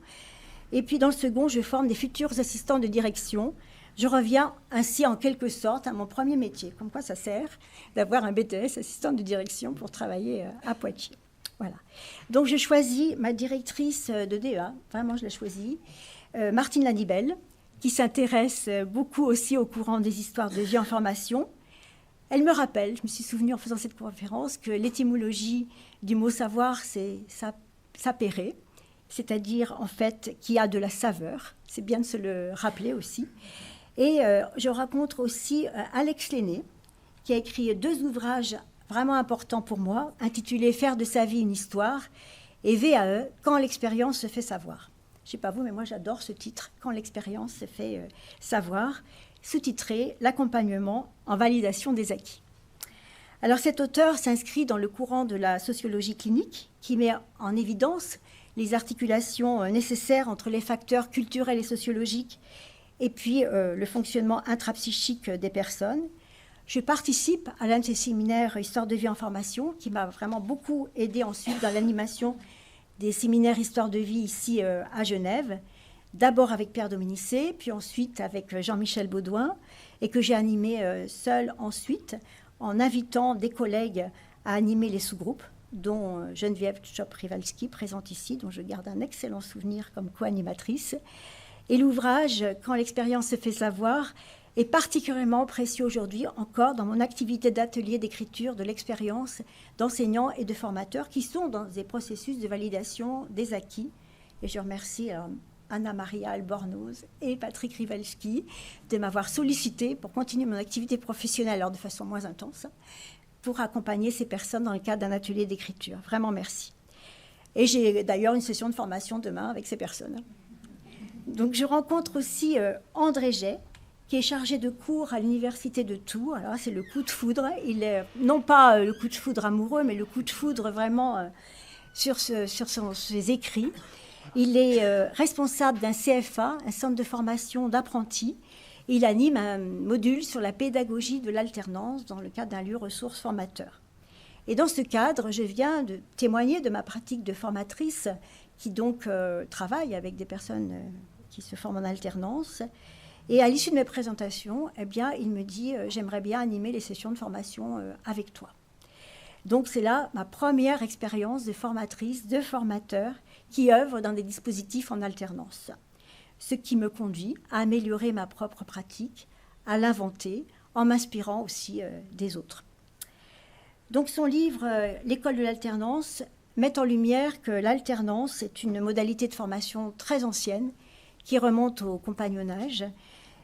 Et puis dans le second, je forme des futurs assistants de direction. Je reviens ainsi en quelque sorte à mon premier métier. Comme quoi ça sert d'avoir un BTS, assistant de direction, pour travailler à Poitiers. Voilà. Donc je choisis ma directrice de DEA, vraiment je l'ai choisie, Martine Lanibel, qui s'intéresse beaucoup aussi au courant des histoires de vie en formation. Elle me rappelle, je me suis souvenue en faisant cette conférence, que l'étymologie du mot savoir, c'est sapere, c'est-à-dire en fait qui a de la saveur. C'est bien de se le rappeler aussi. Et je rencontre aussi Alex Lenné, qui a écrit 2 ouvrages vraiment importants pour moi, intitulés « Faire de sa vie une histoire » et VAE, « Quand l'expérience se fait savoir ». Je ne sais pas vous, mais moi j'adore ce titre, « Quand l'expérience se fait savoir », sous-titré « L'accompagnement en validation des acquis ». Alors cet auteur s'inscrit dans le courant de la sociologie clinique, qui met en évidence les articulations nécessaires entre les facteurs culturels et sociologiques et puis le fonctionnement intrapsychique des personnes. Je participe à l'un de ces séminaires Histoire de vie en formation, qui m'a vraiment beaucoup aidé ensuite dans l'animation des séminaires Histoire de vie ici à Genève, d'abord avec Pierre Dominicé, puis ensuite avec Jean-Michel Baudouin, et que j'ai animé seule ensuite, en invitant des collègues à animer les sous-groupes, dont Geneviève Tchop-Rivalski, présente ici, dont je garde un excellent souvenir comme co-animatrice. Et l'ouvrage « Quand l'expérience se fait savoir » est particulièrement précieux aujourd'hui encore dans mon activité d'atelier d'écriture de l'expérience d'enseignants et de formateurs qui sont dans des processus de validation des acquis. Et je remercie Anna-Maria Albornoz et Patrick Rivalski de m'avoir sollicité pour continuer mon activité professionnelle, alors de façon moins intense, pour accompagner ces personnes dans le cadre d'un atelier d'écriture. Vraiment merci. Et j'ai d'ailleurs une session de formation demain avec ces personnes. Donc je rencontre aussi André Jay, qui est chargé de cours à l'université de Tours. Alors c'est le coup de foudre. Il est non pas le coup de foudre amoureux, mais le coup de foudre vraiment sur ses écrits. Il est responsable d'un CFA, un centre de formation d'apprentis. Il anime un module sur la pédagogie de l'alternance dans le cadre d'un lieu ressource formateur. Et dans ce cadre, je viens de témoigner de ma pratique de formatrice qui donc travaille avec des personnes qui se forment en alternance. Et à l'issue de mes présentations, eh bien, il me dit « J'aimerais bien animer les sessions de formation avec toi ». Donc c'est là ma première expérience de formatrice, de formateur qui œuvre dans des dispositifs en alternance. Ce qui me conduit à améliorer ma propre pratique, à l'inventer, en m'inspirant aussi des autres. Donc son livre « L'école de l'alternance » met en lumière que l'alternance est une modalité de formation très ancienne qui remonte au compagnonnage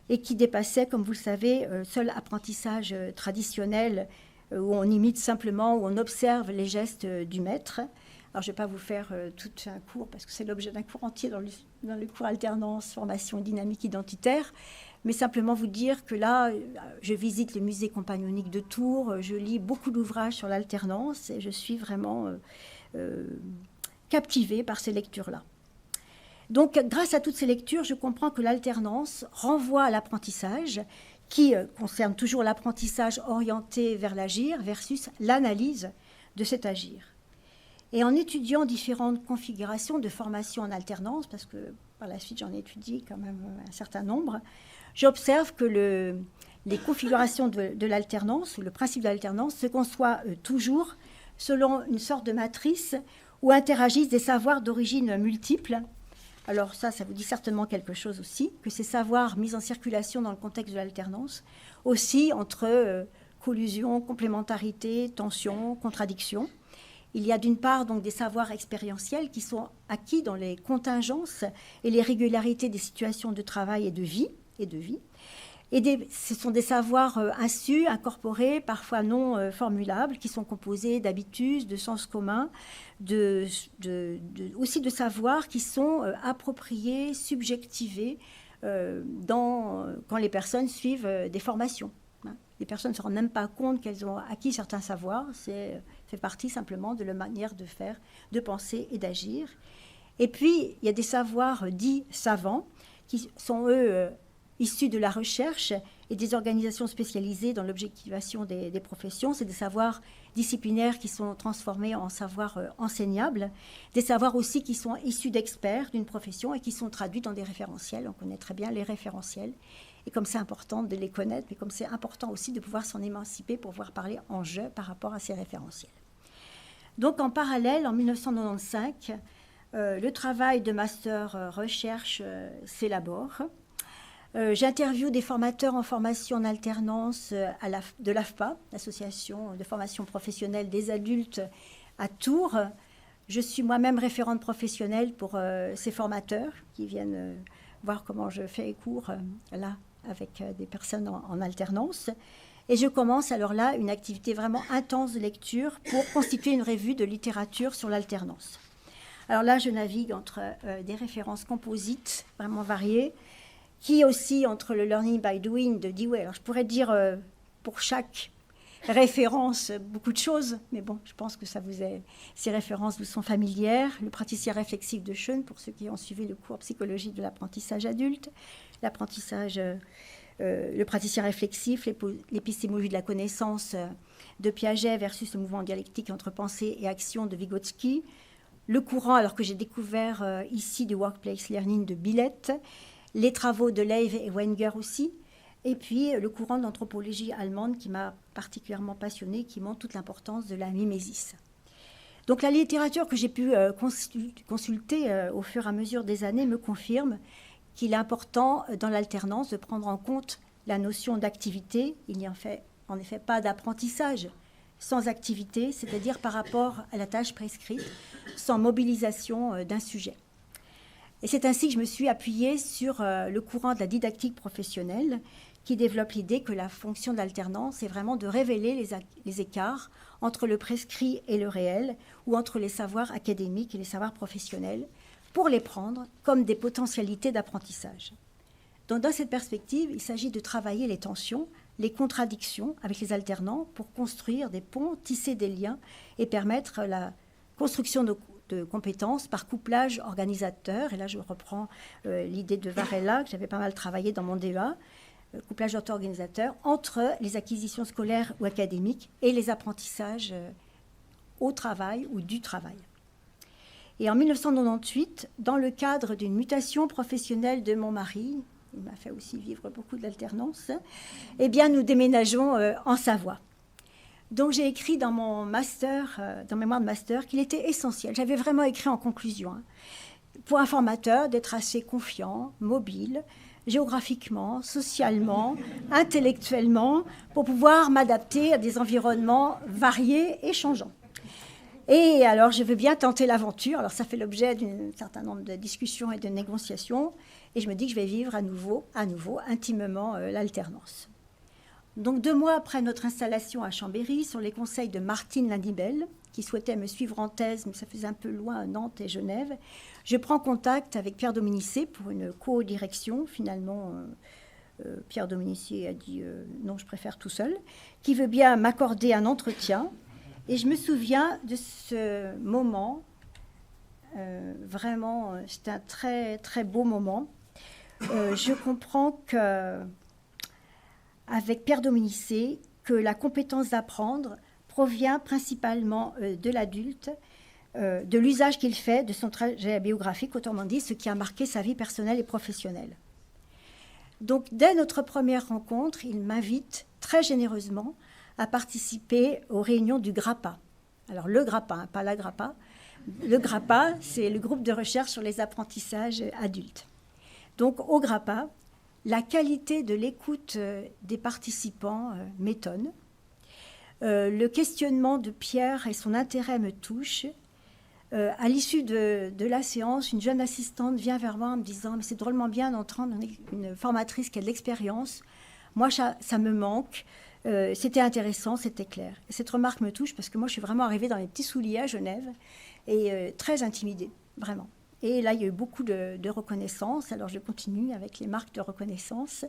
et qui dépassait, comme vous le savez, seul apprentissage traditionnel où on imite simplement, où on observe les gestes du maître. Alors, je ne vais pas vous faire tout un cours, parce que c'est l'objet d'un cours entier dans le cours alternance, formation dynamique identitaire, mais simplement vous dire que là, je visite le musée compagnonique de Tours, je lis beaucoup d'ouvrages sur l'alternance, et je suis vraiment captivée par ces lectures-là. Donc, grâce à toutes ces lectures, je comprends que l'alternance renvoie à l'apprentissage, qui concerne toujours l'apprentissage orienté vers l'agir versus l'analyse de cet agir. Et en étudiant différentes configurations de formation en alternance, parce que par la suite j'en ai étudié quand même un certain nombre, j'observe que les configurations de l'alternance, ou le principe de l'alternance, se conçoit toujours selon une sorte de matrice où interagissent des savoirs d'origine multiple. Alors ça vous dit certainement quelque chose aussi, que ces savoirs mis en circulation dans le contexte de l'alternance, aussi entre collusion, complémentarité, tension, contradiction. Il y a d'une part donc des savoirs expérientiels qui sont acquis dans les contingences et les régularités des situations de travail et de vie. Et ce sont des savoirs insus, incorporés, parfois non formulables, qui sont composés d'habitudes, de sens commun, aussi de savoirs qui sont appropriés, subjectivés quand les personnes suivent des formations. Les personnes ne se rendent même pas compte qu'elles ont acquis certains savoirs. C'est fait partie simplement de leur manière de faire, de penser et d'agir. Et puis, il y a des savoirs dits savants qui sont, eux, issus de la recherche et des organisations spécialisées dans l'objectivation des professions. C'est des savoirs disciplinaires qui sont transformés en savoirs enseignables, des savoirs aussi qui sont issus d'experts d'une profession et qui sont traduits dans des référentiels. On connaît très bien les référentiels. Et comme c'est important de les connaître, mais comme c'est important aussi de pouvoir s'en émanciper pour pouvoir parler en jeu par rapport à ces référentiels. Donc en parallèle, en 1995, le travail de master recherche s'élabore. J'interviewe des formateurs en formation en alternance de l'AFPA, l'Association de formation professionnelle des adultes à Tours. Je suis moi-même référente professionnelle pour ces formateurs qui viennent voir comment je fais les cours là avec des personnes en alternance. Et je commence alors là une activité vraiment intense de lecture pour constituer une revue de littérature sur l'alternance. Alors là, je navigue entre des références composites vraiment variées, qui oscillent entre le learning by doing de Dewey. Alors je pourrais dire pour chaque référence beaucoup de choses, mais bon, je pense que ces références vous sont familières. Le praticien réflexif de Schoen, pour ceux qui ont suivi le cours psychologie de l'apprentissage adulte, le praticien réflexif, l'épistémologie de la connaissance de Piaget versus le mouvement dialectique entre pensée et action de Vygotsky, le courant, alors que j'ai découvert ici, du workplace learning de Billett, les travaux de Leive et Wenger aussi, et puis le courant d'anthropologie allemande qui m'a particulièrement passionnée, qui montre toute l'importance de la mimésis. Donc la littérature que j'ai pu consulter au fur et à mesure des années me confirme qu'il est important dans l'alternance de prendre en compte la notion d'activité. Il n'y a en effet pas d'apprentissage sans activité, c'est-à-dire par rapport à la tâche prescrite, sans mobilisation d'un sujet. Et c'est ainsi que je me suis appuyée sur le courant de la didactique professionnelle qui développe l'idée que la fonction d'alternance est vraiment de révéler les écarts entre le prescrit et le réel, ou entre les savoirs académiques et les savoirs professionnels, pour les prendre comme des potentialités d'apprentissage. Donc, dans cette perspective, il s'agit de travailler les tensions, les contradictions avec les alternants pour construire des ponts, tisser des liens et permettre la construction de compétences par couplage organisateur. Et là, je reprends l'idée de Varela, que j'avais pas mal travaillé dans mon DEA, couplage auto-organisateur, entre les acquisitions scolaires ou académiques et les apprentissages au travail ou du travail. Et en 1998, dans le cadre d'une mutation professionnelle de mon mari, il m'a fait aussi vivre beaucoup d'alternance, eh bien, nous déménageons en Savoie. Donc, j'ai écrit dans mon master, dans mémoire de master, qu'il était essentiel, j'avais vraiment écrit en conclusion, pour un formateur d'être assez confiant, mobile, géographiquement, socialement, intellectuellement, pour pouvoir m'adapter à des environnements variés et changeants. Et alors, je veux bien tenter l'aventure. Alors, ça fait l'objet d'un certain nombre de discussions et de négociations. Et je me dis que je vais vivre à nouveau intimement, l'alternance. Donc, 2 mois après notre installation à Chambéry, sur les conseils de Martine Lindibel, qui souhaitait me suivre en thèse, mais ça faisait un peu loin à Nantes et Genève, je prends contact avec Pierre Dominicé pour une co-direction. Finalement, Pierre Dominicé a dit non, je préfère tout seul, qui veut bien m'accorder un entretien. Et je me souviens de ce moment, vraiment, c'était un très, très beau moment. Je comprends qu'avec Pierre Dominicé, que la compétence d'apprendre provient principalement de l'adulte, de l'usage qu'il fait de son trajet biographique, autrement dit, ce qui a marqué sa vie personnelle et professionnelle. Donc, dès notre première rencontre, il m'invite très généreusement à participer aux réunions du GRAPPA. Alors, le GRAPPA, pas la GRAPPA. Le GRAPPA, c'est le groupe de recherche sur les apprentissages adultes. Donc, au GRAPPA, la qualité de l'écoute des participants m'étonne. Le questionnement de Pierre et son intérêt me touchent. À l'issue de la séance, une jeune assistante vient vers moi en me disant « Mais c'est drôlement bien d'entendre une formatrice qui a de l'expérience. Moi, ça me manque. C'était intéressant, c'était clair. » Et cette remarque me touche parce que moi, je suis vraiment arrivée dans les petits souliers à Genève et très intimidée, vraiment. Et là, il y a eu beaucoup de reconnaissance. Alors, je continue avec les marques de reconnaissance.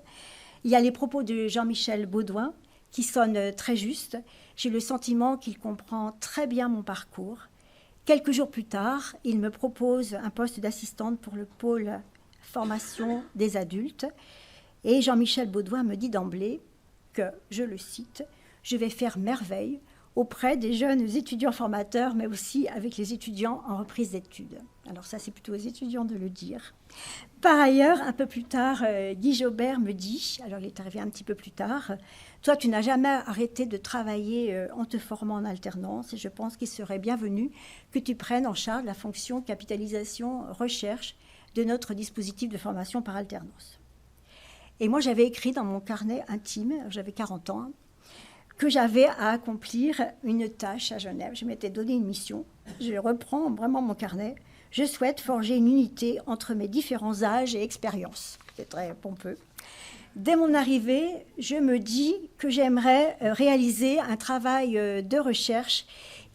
Il y a les propos de Jean-Michel Baudouin qui sonnent très justes. J'ai le sentiment qu'il comprend très bien mon parcours. Quelques jours plus tard, il me propose un poste d'assistante pour le pôle formation des adultes. Et Jean-Michel Baudouin me dit d'emblée que, je le cite, « Je vais faire merveille auprès des jeunes étudiants formateurs, mais aussi avec les étudiants en reprise d'études. » Alors ça, c'est plutôt aux étudiants de le dire. Par ailleurs, un peu plus tard, Guy Jobert me dit, alors il est arrivé un petit peu plus tard, « Toi, tu n'as jamais arrêté de travailler en te formant en alternance et je pense qu'il serait bienvenu que tu prennes en charge la fonction capitalisation recherche de notre dispositif de formation par alternance. » Et moi, j'avais écrit dans mon carnet intime, j'avais 40 ans, que j'avais à accomplir une tâche à Genève. Je m'étais donné une mission. Je reprends vraiment mon carnet. Je souhaite forger une unité entre mes différents âges et expériences. C'est très pompeux. Dès mon arrivée, je me dis que j'aimerais réaliser un travail de recherche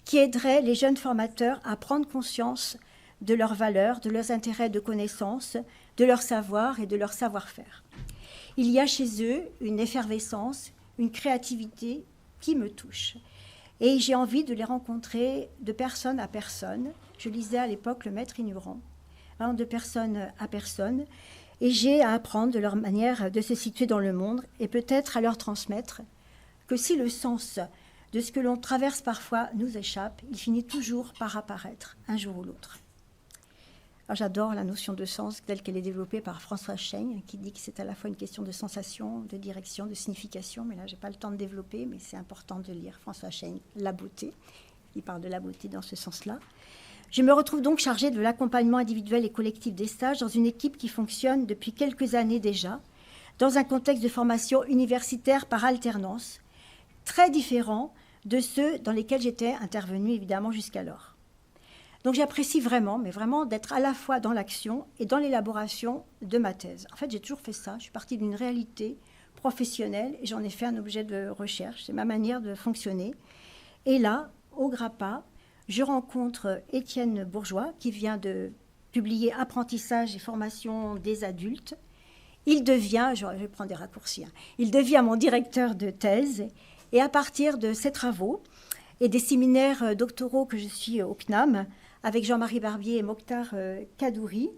qui aiderait les jeunes formateurs à prendre conscience de leurs valeurs, de leurs intérêts de connaissance, de leur savoir et de leur savoir-faire. Il y a chez eux une effervescence, une créativité qui me touche. Et j'ai envie de les rencontrer de personne à personne. Je lisais à l'époque Le Maître ignorant, de personne à personne. Et j'ai à apprendre de leur manière de se situer dans le monde et peut-être à leur transmettre que si le sens de ce que l'on traverse parfois nous échappe, il finit toujours par apparaître un jour ou l'autre. Alors, j'adore la notion de sens telle qu'elle est développée par François Chaigne, qui dit que c'est à la fois une question de sensation, de direction, de signification. Mais là, je n'ai pas le temps de développer, mais c'est important de lire François Chaigne, La beauté. Il parle de la beauté dans ce sens-là. Je me retrouve donc chargée de l'accompagnement individuel et collectif des stages dans une équipe qui fonctionne depuis quelques années déjà, dans un contexte de formation universitaire par alternance, très différent de ceux dans lesquels j'étais intervenue évidemment jusqu'alors. Donc j'apprécie vraiment, mais vraiment, d'être à la fois dans l'action et dans l'élaboration de ma thèse. En fait, j'ai toujours fait ça. Je suis partie d'une réalité professionnelle et j'en ai fait un objet de recherche. C'est ma manière de fonctionner. Et là, au Grappa, je rencontre Étienne Bourgeois, qui vient de publier Apprentissage et formation des adultes. Il devient, je vais prendre des raccourcis, il devient mon directeur de thèse. Et à partir de ces travaux et des séminaires doctoraux que je suis au CNAM, avec Jean-Marie Barbier et Mokhtar Kadouri.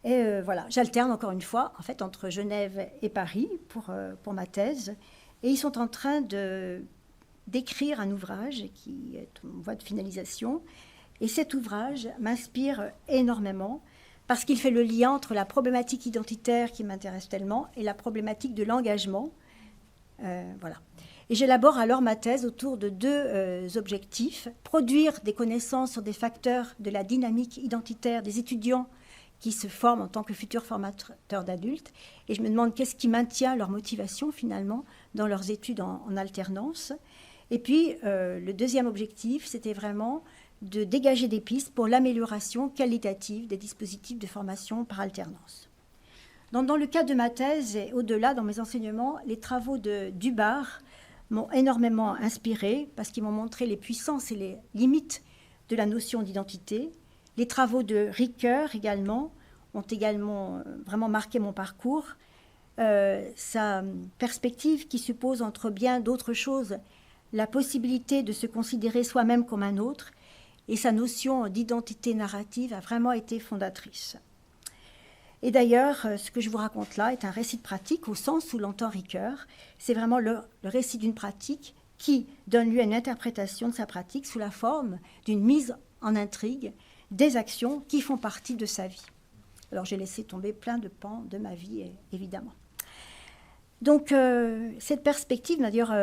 Et voilà, j'alterne encore une fois, en fait, entre Genève et Paris pour ma thèse. Et ils sont en train d'écrire un ouvrage qui est en voie de finalisation. Et cet ouvrage m'inspire énormément parce qu'il fait le lien entre la problématique identitaire qui m'intéresse tellement et la problématique de l'engagement. Voilà. Et j'élabore alors ma thèse autour de deux objectifs. Produire des connaissances sur des facteurs de la dynamique identitaire des étudiants qui se forment en tant que futurs formateurs d'adultes. Et je me demande qu'est-ce qui maintient leur motivation finalement dans leurs études en alternance. Et puis le deuxième objectif, c'était vraiment de dégager des pistes pour l'amélioration qualitative des dispositifs de formation par alternance. Dans le cas de ma thèse et au-delà, dans mes enseignements, les travaux de Dubar m'ont énormément inspirée parce qu'ils m'ont montré les puissances et les limites de la notion d'identité. Les travaux de Ricoeur également ont également vraiment marqué mon parcours. Sa perspective qui suppose entre bien d'autres choses la possibilité de se considérer soi-même comme un autre et sa notion d'identité narrative a vraiment été fondatrice. Et d'ailleurs, ce que je vous raconte là est un récit de pratique au sens où l'entend Ricoeur. C'est vraiment le récit d'une pratique qui donne lieu à une interprétation de sa pratique sous la forme d'une mise en intrigue des actions qui font partie de sa vie. Alors j'ai laissé tomber plein de pans de ma vie, évidemment. Donc cette perspective m'a d'ailleurs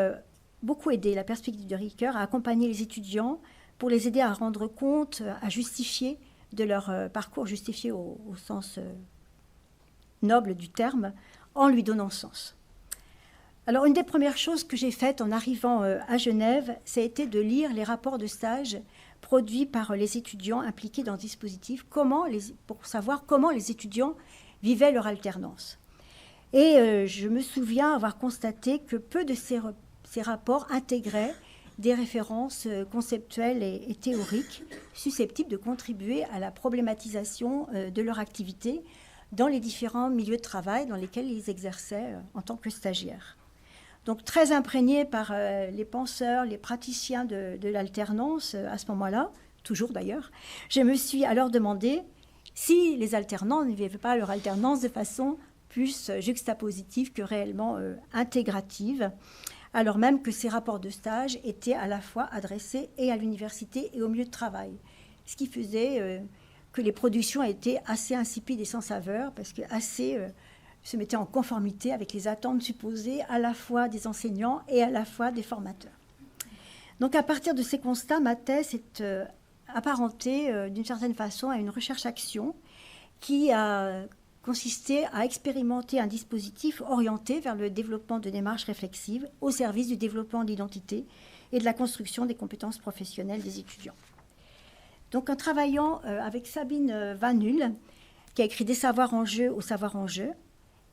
beaucoup aidé, la perspective de Ricoeur, à accompagner les étudiants pour les aider à rendre compte, à justifier de leur parcours, justifié au sens noble du terme, en lui donnant sens. Alors, une des premières choses que j'ai faites en arrivant à Genève, ça a été de lire les rapports de stage produits par les étudiants impliqués dans ce dispositif, pour savoir comment les étudiants vivaient leur alternance. Et je me souviens avoir constaté que peu de ces rapports intégraient des références conceptuelles et théoriques susceptibles de contribuer à la problématisation de leur activité dans les différents milieux de travail dans lesquels ils exerçaient en tant que stagiaires. Donc très imprégnée par les penseurs, les praticiens de l'alternance à ce moment-là, toujours d'ailleurs, je me suis alors demandé si les alternants ne vivaient pas leur alternance de façon plus juxtapositive que réellement intégrative, alors même que ces rapports de stage étaient à la fois adressés et à l'université et au milieu de travail. Ce qui faisait que les productions étaient assez insipides et sans saveur, parce que se mettaient en conformité avec les attentes supposées à la fois des enseignants et à la fois des formateurs. Donc à partir de ces constats, ma thèse est apparentée d'une certaine façon à une recherche-action qui a consistait à expérimenter un dispositif orienté vers le développement de démarches réflexives au service du développement de l'identité et de la construction des compétences professionnelles des étudiants. Donc en travaillant avec Sabine Van Hul, qui a écrit Des savoirs en jeu au savoir en jeu,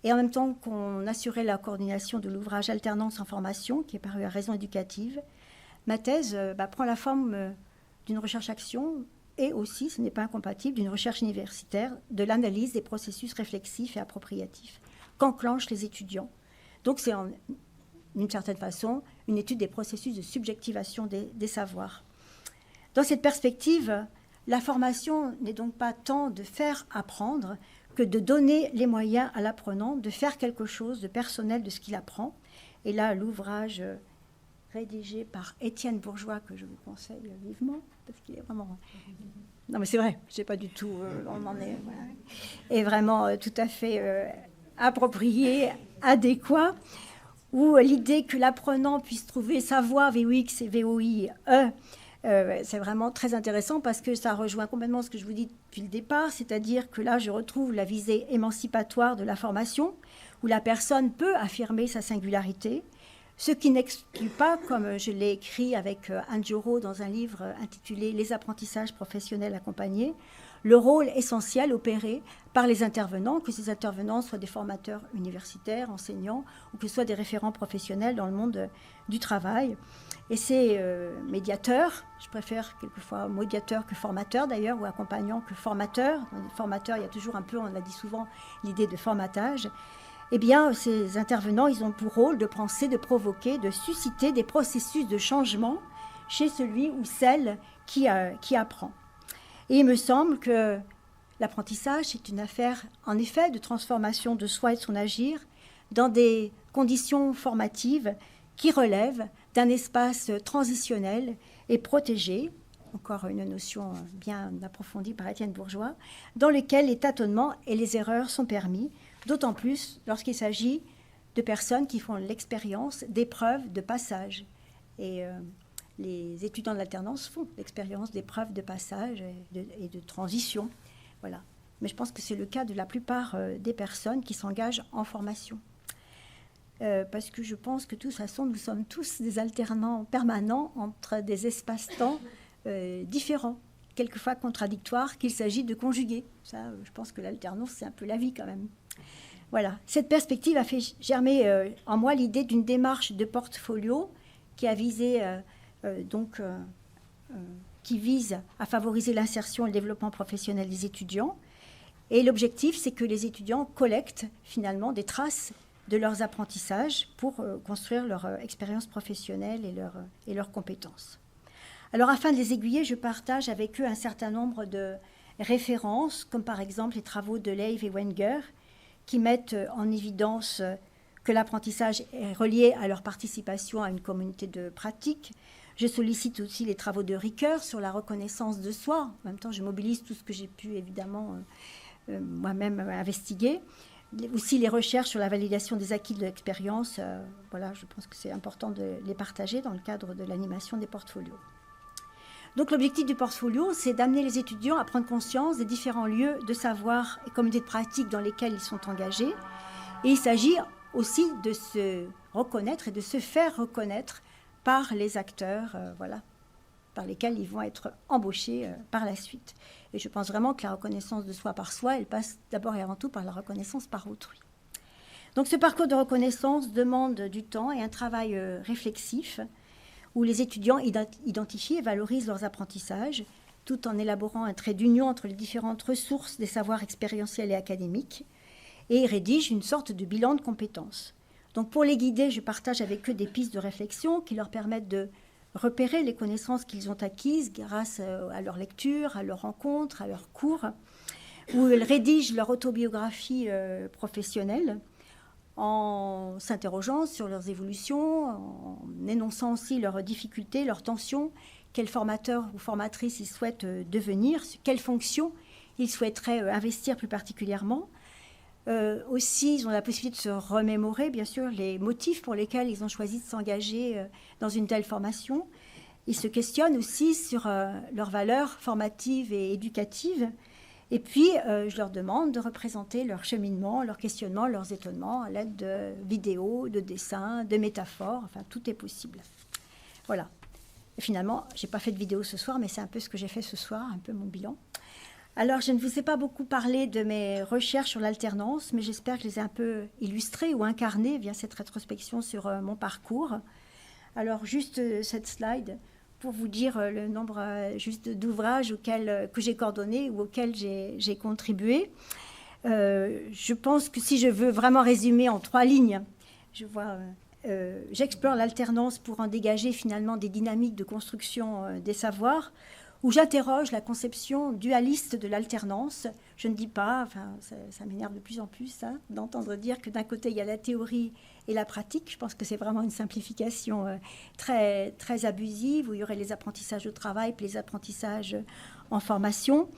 et en même temps qu'on assurait la coordination de l'ouvrage Alternance en formation, qui est paru à Raison éducative, ma thèse prend la forme d'une recherche-action et aussi, ce n'est pas incompatible, d'une recherche universitaire de l'analyse des processus réflexifs et appropriatifs qu'enclenchent les étudiants. Donc c'est d'une certaine façon une étude des processus de subjectivation des savoirs. Dans cette perspective, la formation n'est donc pas tant de faire apprendre que de donner les moyens à l'apprenant de faire quelque chose de personnel de ce qu'il apprend. Et là, l'ouvrage rédigé par Étienne Bourgeois, que je vous conseille vivement, parce qu'il est vraiment... Non, mais c'est vrai, je sais pas du tout, on en est... Voilà. Et vraiment tout à fait approprié, adéquat, où l'idée que l'apprenant puisse trouver sa voie, VOX et VOI-E, c'est vraiment très intéressant parce que ça rejoint complètement ce que je vous dis depuis le départ, c'est-à-dire que là, je retrouve la visée émancipatoire de la formation, où la personne peut affirmer sa singularité, ce qui n'exclut pas, comme je l'ai écrit avec Anne Giraud dans un livre intitulé « Les apprentissages professionnels accompagnés », le rôle essentiel opéré par les intervenants, que ces intervenants soient des formateurs universitaires, enseignants, ou que ce soit des référents professionnels dans le monde du travail. Et ces médiateurs, je préfère quelquefois médiateurs que formateurs d'ailleurs, ou accompagnants que formateurs. Dans les formateurs, il y a toujours un peu, on l'a dit souvent, l'idée de formatage. Eh bien, ces intervenants, ils ont pour rôle de penser, de provoquer, de susciter des processus de changement chez celui ou celle qui apprend. Et il me semble que l'apprentissage est une affaire, en effet, de transformation de soi et de son agir dans des conditions formatives qui relèvent d'un espace transitionnel et protégé, encore une notion bien approfondie par Étienne Bourgeois, dans lequel les tâtonnements et les erreurs sont permis, d'autant plus lorsqu'il s'agit de personnes qui font l'expérience d'épreuves de passage. Et les étudiants de l'alternance font l'expérience d'épreuves de passage et de transition. Voilà. Mais je pense que c'est le cas de la plupart des personnes qui s'engagent en formation. Parce que je pense que de toute façon, nous sommes tous des alternants permanents entre des espaces-temps différents, quelquefois contradictoires, qu'il s'agit de conjuguer. Ça, je pense que l'alternance, c'est un peu la vie quand même. Voilà. Cette perspective a fait germer en moi l'idée d'une démarche de portfolio qui a visé, qui vise à favoriser l'insertion et le développement professionnel des étudiants. Et l'objectif, c'est que les étudiants collectent finalement des traces de leurs apprentissages pour construire leur expérience professionnelle et leurs compétences. Alors, afin de les aiguiller, je partage avec eux un certain nombre de références, comme par exemple les travaux de Leif et Wenger, qui mettent en évidence que l'apprentissage est relié à leur participation à une communauté de pratique. Je sollicite aussi les travaux de Ricoeur sur la reconnaissance de soi. En même temps, je mobilise tout ce que j'ai pu, évidemment, moi-même investiguer. Aussi les recherches sur la validation des acquis de l'expérience. Voilà, je pense que c'est important de les partager dans le cadre de l'animation des portfolios. Donc l'objectif du portfolio, c'est d'amener les étudiants à prendre conscience des différents lieux de savoir et communautés de pratique dans lesquels ils sont engagés. Et il s'agit aussi de se reconnaître et de se faire reconnaître par les acteurs, par lesquels ils vont être embauchés par la suite. Et je pense vraiment que la reconnaissance de soi par soi, elle passe d'abord et avant tout par la reconnaissance par autrui. Donc ce parcours de reconnaissance demande du temps et un travail réflexif, où les étudiants identifient et valorisent leurs apprentissages, tout en élaborant un trait d'union entre les différentes ressources des savoirs expérientiels et académiques, et rédigent une sorte de bilan de compétences. Donc pour les guider, je partage avec eux des pistes de réflexion qui leur permettent de repérer les connaissances qu'ils ont acquises grâce à leur lecture, à leurs rencontres, à leurs cours, où ils rédigent leur autobiographie professionnelle, en s'interrogeant sur leurs évolutions, en énonçant aussi leurs difficultés, leurs tensions, quel formateur ou formatrice ils souhaitent devenir, quelle fonction ils souhaiteraient investir plus particulièrement. Aussi, ils ont la possibilité de se remémorer, bien sûr, les motifs pour lesquels ils ont choisi de s'engager dans une telle formation. Ils se questionnent aussi sur leurs valeurs formatives et éducatives. Et puis, je leur demande de représenter leur cheminement, leur questionnement, leurs étonnements à l'aide de vidéos, de dessins, de métaphores. Enfin, tout est possible. Voilà. Et finalement, je n'ai pas fait de vidéo ce soir, mais c'est un peu ce que j'ai fait ce soir, un peu mon bilan. Alors, je ne vous ai pas beaucoup parlé de mes recherches sur l'alternance, mais j'espère que je les ai un peu illustrées ou incarnées via cette rétrospection sur mon parcours. Alors, juste cette slide pour vous dire le nombre juste d'ouvrages que j'ai coordonnés ou auxquels j'ai contribué. Je pense que si je veux vraiment résumer en 3 lignes, j'explore l'alternance pour en dégager finalement des dynamiques de construction des savoirs, où j'interroge la conception dualiste de l'alternance. Je ne dis pas, enfin, ça m'énerve de plus en plus d'entendre dire que d'un côté il y a la théorie et la pratique. Je pense que c'est vraiment une simplification très, très abusive, où il y aurait les apprentissages au travail puis les apprentissages en formation,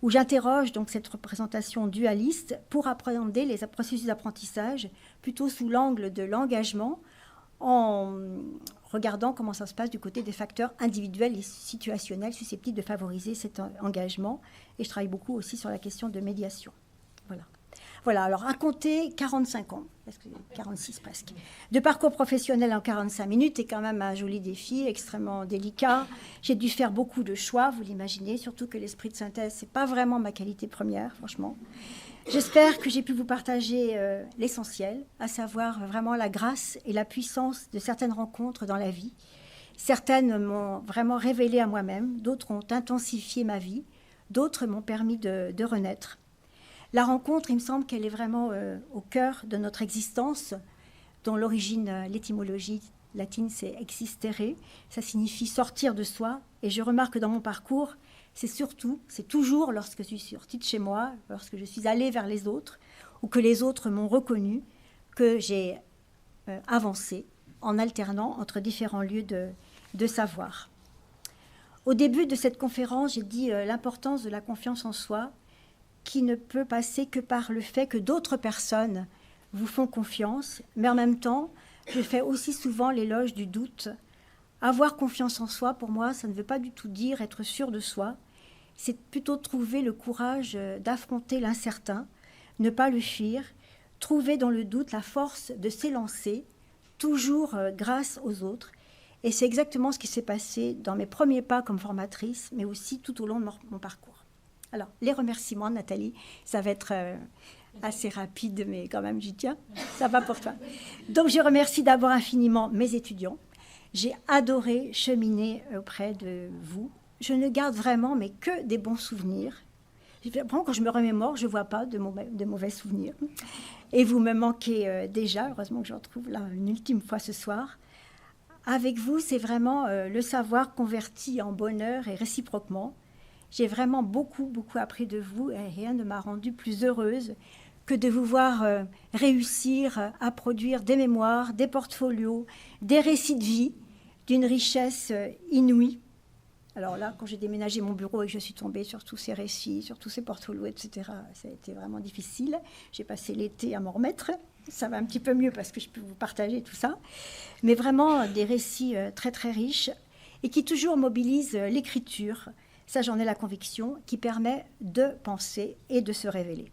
où j'interroge donc cette représentation dualiste pour appréhender les processus d'apprentissage plutôt sous l'angle de l'engagement, en regardant comment ça se passe du côté des facteurs individuels et situationnels susceptibles de favoriser cet engagement. Et je travaille beaucoup aussi sur la question de médiation. Voilà, alors à compter 45 ans, 46 presque, de parcours professionnel en 45 minutes est quand même un joli défi, extrêmement délicat. J'ai dû faire beaucoup de choix, vous l'imaginez, surtout que l'esprit de synthèse, ce n'est pas vraiment ma qualité première, franchement. J'espère que j'ai pu vous partager l'essentiel, à savoir vraiment la grâce et la puissance de certaines rencontres dans la vie. Certaines m'ont vraiment révélé à moi-même, d'autres ont intensifié ma vie, d'autres m'ont permis de renaître. La rencontre, il me semble qu'elle est vraiment au cœur de notre existence, dont l'origine, l'étymologie latine, c'est existere. Ça signifie sortir de soi. Et je remarque que dans mon parcours, c'est toujours lorsque je suis sortie de chez moi, lorsque je suis allée vers les autres, ou que les autres m'ont reconnu, que j'ai avancé en alternant entre différents lieux de savoir. Au début de cette conférence, j'ai dit l'importance de la confiance en soi, qui ne peut passer que par le fait que d'autres personnes vous font confiance, mais en même temps, je fais aussi souvent l'éloge du doute. Avoir confiance en soi, pour moi, ça ne veut pas du tout dire être sûr de soi, c'est plutôt trouver le courage d'affronter l'incertain, ne pas le fuir, trouver dans le doute la force de s'élancer, toujours grâce aux autres. Et c'est exactement ce qui s'est passé dans mes premiers pas comme formatrice, mais aussi tout au long de mon parcours. Alors, les remerciements, Nathalie, ça va être assez rapide, mais quand même, j'y tiens. Ça va pour toi. Donc, je remercie d'abord infiniment mes étudiants. J'ai adoré cheminer auprès de vous. Je ne garde vraiment, mais que des bons souvenirs. Vraiment, quand je me remémore, je ne vois pas de mauvais souvenirs. Et vous me manquez déjà. Heureusement que je retrouve là une ultime fois ce soir. Avec vous, c'est vraiment le savoir converti en bonheur et réciproquement. J'ai vraiment beaucoup appris de vous et rien ne m'a rendue plus heureuse que de vous voir réussir à produire des mémoires, des portfolios, des récits de vie d'une richesse inouïe. Alors là, quand j'ai déménagé mon bureau et que je suis tombée sur tous ces récits, sur tous ces portfolios, etc., ça a été vraiment difficile. J'ai passé l'été à m'en remettre. Ça va un petit peu mieux parce que je peux vous partager tout ça. Mais vraiment des récits très, très riches et qui toujours mobilisent l'écriture. Ça, j'en ai la conviction, qui permet de penser et de se révéler.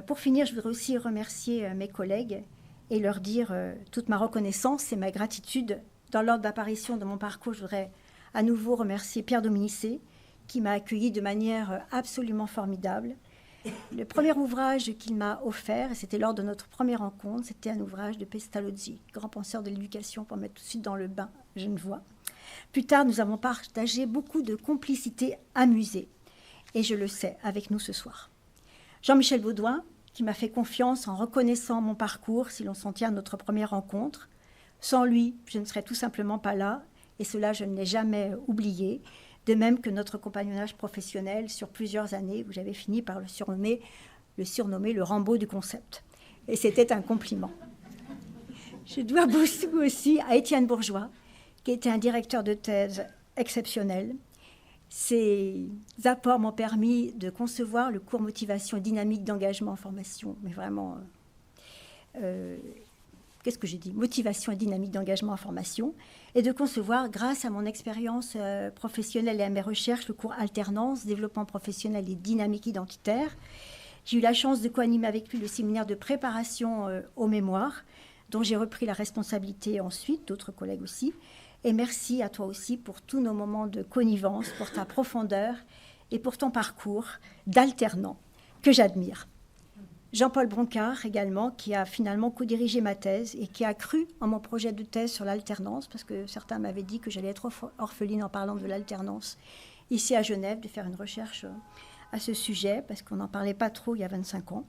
Pour finir, je voudrais aussi remercier mes collègues et leur dire toute ma reconnaissance et ma gratitude. Dans l'ordre d'apparition de mon parcours, je voudrais à nouveau remercier Pierre Dominicé, qui m'a accueilli de manière absolument formidable. Le premier ouvrage qu'il m'a offert, et c'était lors de notre première rencontre, c'était un ouvrage de Pestalozzi, grand penseur de l'éducation, pour mettre tout de suite dans le bain genevois. Plus tard, nous avons partagé beaucoup de complicité amusée, et je le sais avec nous ce soir. Jean-Michel Baudouin, qui m'a fait confiance en reconnaissant mon parcours, si l'on s'en tient à notre première rencontre. Sans lui, je ne serais tout simplement pas là, et cela, je ne l'ai jamais oublié, de même que notre compagnonnage professionnel sur plusieurs années, où j'avais fini par le surnommer le Rambo du concept. Et c'était un compliment. Je dois beaucoup aussi à Étienne Bourgeois, qui était un directeur de thèse exceptionnel. Ses apports m'ont permis de concevoir le cours motivation et dynamique d'engagement en formation, mais vraiment qu'est-ce que j'ai dit, motivation et dynamique d'engagement en formation, et de concevoir, grâce à mon expérience professionnelle et à mes recherches, le cours alternance, développement professionnel et dynamique identitaire. J'ai eu la chance de co-animer avec lui le séminaire de préparation aux mémoires, dont j'ai repris la responsabilité ensuite, d'autres collègues aussi. Et merci à toi aussi pour tous nos moments de connivence, pour ta profondeur et pour ton parcours d'alternant que j'admire. Jean-Paul Broncard également, qui a finalement co-dirigé ma thèse et qui a cru en mon projet de thèse sur l'alternance, parce que certains m'avaient dit que j'allais être orpheline en parlant de l'alternance ici à Genève, de faire une recherche à ce sujet, parce qu'on n'en parlait pas trop il y a 25 ans.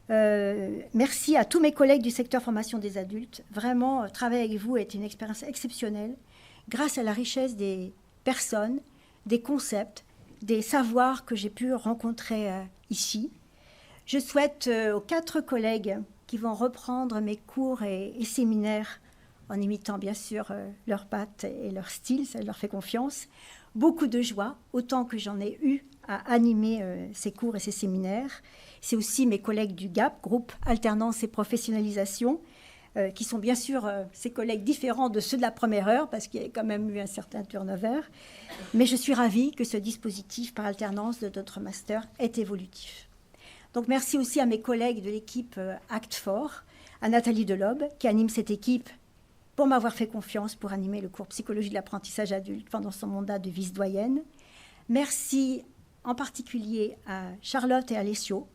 Merci à tous mes collègues du secteur formation des adultes. Vraiment, travailler avec vous a été une expérience exceptionnelle, grâce à la richesse des personnes, des concepts, des savoirs que j'ai pu rencontrer ici. Je souhaite aux 4 collègues qui vont reprendre mes cours et séminaires, en imitant bien sûr leurs pattes et leur style, ça leur fait confiance, beaucoup de joie, autant que j'en ai eu à animer ces cours et ces séminaires. C'est aussi mes collègues du GAP, groupe Alternance et Professionnalisation, qui sont bien sûr ces collègues différents de ceux de la première heure, parce qu'il y a quand même eu un certain turnover. Mais je suis ravie que ce dispositif par alternance de notre master est évolutif. Donc merci aussi à mes collègues de l'équipe Act For, à Nathalie Delobe, qui anime cette équipe, pour m'avoir fait confiance pour animer le cours Psychologie de l'apprentissage adulte pendant son mandat de vice-doyenne. Merci en particulier à Charlotte et Alessio,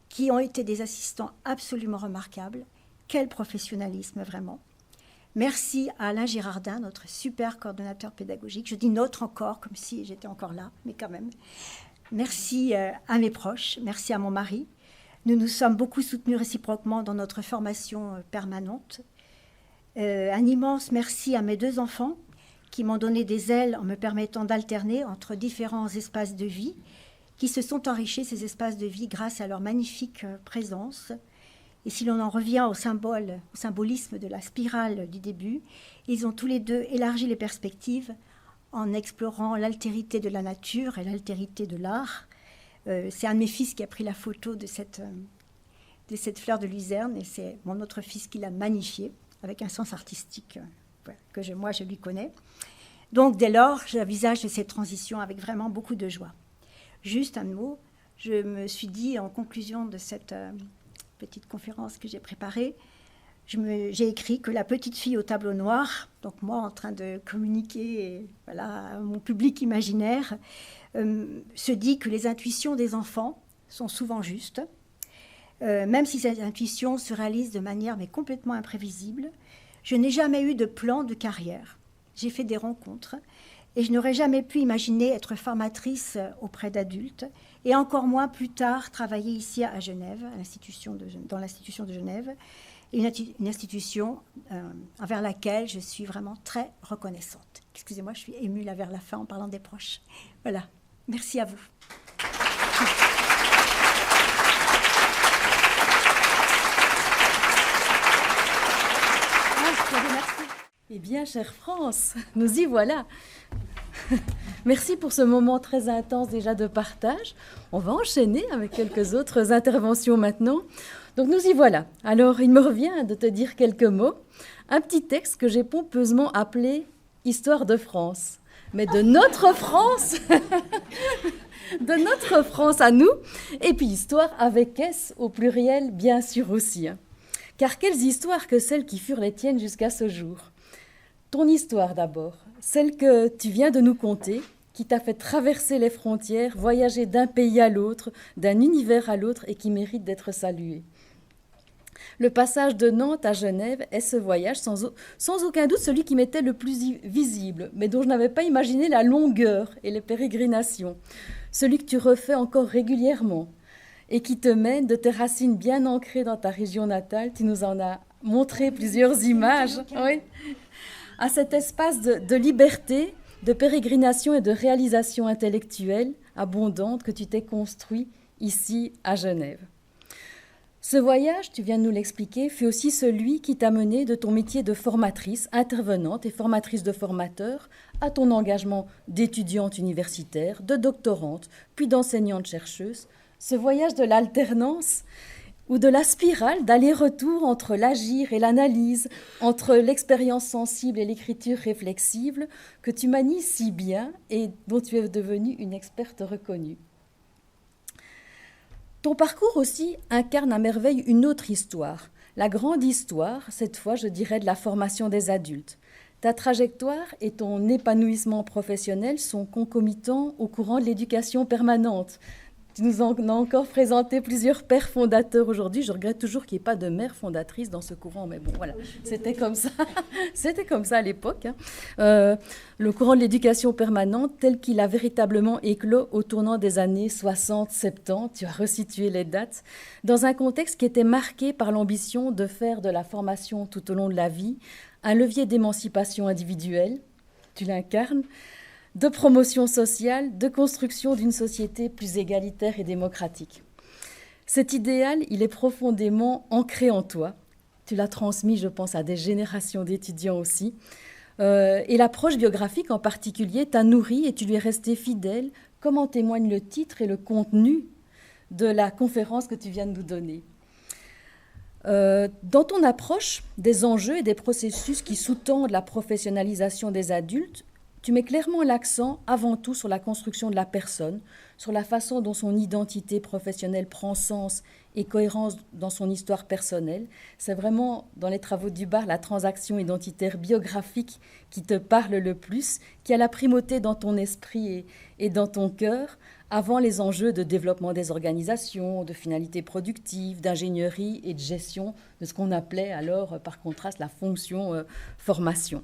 qui ont été des assistants absolument remarquables. Quel professionnalisme, vraiment. Merci à Alain Girardin, notre super coordonnateur pédagogique. Je dis notre encore, comme si j'étais encore là, mais quand même. Merci à mes proches, merci à mon mari. Nous nous sommes beaucoup soutenus réciproquement dans notre formation permanente. Un immense merci à mes 2 enfants qui m'ont donné des ailes en me permettant d'alterner entre différents espaces de vie, qui se sont enrichis, ces espaces de vie, grâce à leur magnifique présence. Et si l'on en revient au symbolisme de la spirale du début, ils ont tous les 2 élargi les perspectives en explorant l'altérité de la nature et l'altérité de l'art. C'est un de mes fils qui a pris la photo de cette fleur de luzerne, et c'est mon autre fils qui l'a magnifiée, avec un sens artistique que moi je lui connais. Donc dès lors, j'envisage cette transition avec vraiment beaucoup de joie. Juste un mot, je me suis dit en conclusion de cette petite conférence que j'ai préparée, j'ai écrit que la petite fille au tableau noir, donc moi en train de communiquer à mon public imaginaire, se dit que les intuitions des enfants sont souvent justes, même si ces intuitions se réalisent de manière mais complètement imprévisible. Je n'ai jamais eu de plan de carrière. J'ai fait des rencontres et je n'aurais jamais pu imaginer être formatrice auprès d'adultes et encore moins plus tard travailler ici à Genève, dans l'institution de Genève, une institution envers laquelle je suis vraiment très reconnaissante. Excusez-moi, je suis émue là vers la fin en parlant des proches. Voilà, merci à vous. Eh bien, chère France, nous y voilà. Merci pour ce moment très intense déjà de partage. On va enchaîner avec quelques autres interventions maintenant. Donc nous y voilà. Alors il me revient de te dire quelques mots. Un petit texte que j'ai pompeusement appelé « Histoire de France ». Mais de notre France, de notre France à nous. Et puis histoire avec S au pluriel bien sûr aussi. Car quelles histoires que celles qui furent les tiennes jusqu'à ce jour. Ton histoire d'abord, celle que tu viens de nous conter, qui t'a fait traverser les frontières, voyager d'un pays à l'autre, d'un univers à l'autre et qui mérite d'être saluée. Le passage de Nantes à Genève est ce voyage sans aucun doute celui qui m'était le plus visible, mais dont je n'avais pas imaginé la longueur et les pérégrinations. Celui que tu refais encore régulièrement et qui te mène de tes racines bien ancrées dans ta région natale. Tu nous en as montré plusieurs images. Oui. À cet espace de liberté, de pérégrination et de réalisation intellectuelle abondante que tu t'es construit ici à Genève. Ce voyage, tu viens de nous l'expliquer, fut aussi celui qui t'a mené de ton métier de formatrice, intervenante et formatrice de formateurs à ton engagement d'étudiante universitaire, de doctorante, puis d'enseignante-chercheuse. Ce voyage de l'alternance ou de la spirale d'aller-retour entre l'agir et l'analyse, entre l'expérience sensible et l'écriture réflexive que tu manies si bien et dont tu es devenue une experte reconnue. Ton parcours aussi incarne à merveille une autre histoire, la grande histoire, cette fois je dirais de la formation des adultes. Ta trajectoire et ton épanouissement professionnel sont concomitants au courant de l'éducation permanente. Tu nous en as encore présenté plusieurs pères fondateurs aujourd'hui. Je regrette toujours qu'il n'y ait pas de mère fondatrice dans ce courant, mais bon, voilà, c'était comme ça. C'était comme ça à l'époque. Le courant de l'éducation permanente, tel qu'il a véritablement éclos au tournant des années 60-70, tu as resitué les dates, dans un contexte qui était marqué par l'ambition de faire de la formation tout au long de la vie un levier d'émancipation individuelle, tu l'incarnes, de promotion sociale, de construction d'une société plus égalitaire et démocratique. Cet idéal, il est profondément ancré en toi. Tu l'as transmis, je pense, à des générations d'étudiants aussi. Et l'approche biographique en particulier t'a nourri et tu lui es resté fidèle, comme en témoigne le titre et le contenu de la conférence que tu viens de nous donner. Dans ton approche des enjeux et des processus qui sous-tendent la professionnalisation des adultes, tu mets clairement l'accent avant tout sur la construction de la personne, sur la façon dont son identité professionnelle prend sens et cohérence dans son histoire personnelle. C'est vraiment, dans les travaux du bar, la transaction identitaire biographique qui te parle le plus, qui a la primauté dans ton esprit et dans ton cœur, avant les enjeux de développement des organisations, de finalité productive, d'ingénierie et de gestion de ce qu'on appelait alors, par contraste, la fonction formation.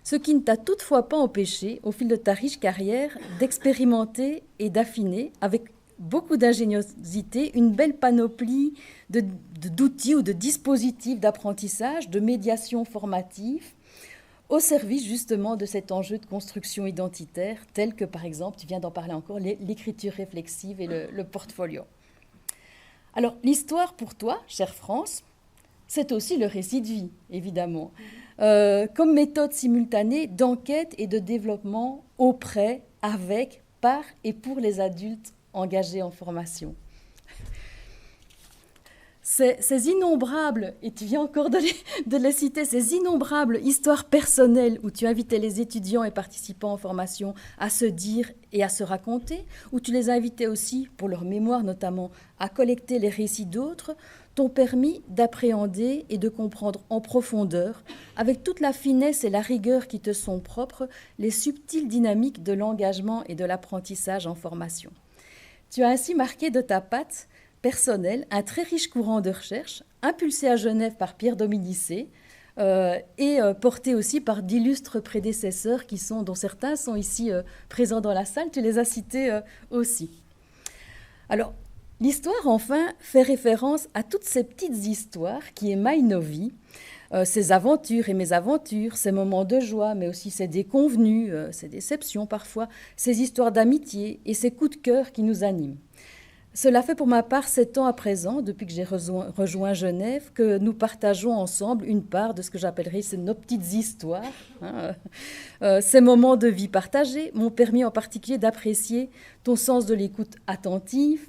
Ce qui ne t'a toutefois pas empêché, au fil de ta riche carrière, d'expérimenter et d'affiner, avec beaucoup d'ingéniosité, une belle panoplie d'outils ou de dispositifs d'apprentissage, de médiation formative, au service justement de cet enjeu de construction identitaire, tel que par exemple, tu viens d'en parler encore, l'écriture réflexive et le portfolio. Alors l'histoire pour toi, chère France, c'est aussi le récit de vie, évidemment, comme méthode simultanée d'enquête et de développement auprès, avec, par et pour les adultes engagés en formation. Ces innombrables, et tu viens encore de les citer, ces innombrables histoires personnelles où tu invitais les étudiants et participants en formation à se dire et à se raconter, où tu les invitais aussi, pour leur mémoire notamment, à collecter les récits d'autres, t'ont permis d'appréhender et de comprendre en profondeur, avec toute la finesse et la rigueur qui te sont propres, les subtiles dynamiques de l'engagement et de l'apprentissage en formation. Tu as ainsi marqué de ta patte personnelle un très riche courant de recherche, impulsé à Genève par Pierre Dominicé et porté aussi par d'illustres prédécesseurs dont certains sont ici présents dans la salle. Tu les as cités aussi. Alors, l'histoire, enfin, fait référence à toutes ces petites histoires qui émaillent nos vies, ces aventures et mésaventures, ces moments de joie, mais aussi ces déconvenues, ces déceptions parfois, ces histoires d'amitié et ces coups de cœur qui nous animent. Cela fait pour ma part 7 ans à présent, depuis que j'ai rejoint Genève, que nous partageons ensemble une part de ce que j'appellerais nos petites histoires. Ces moments de vie partagés m'ont permis en particulier d'apprécier ton sens de l'écoute attentive,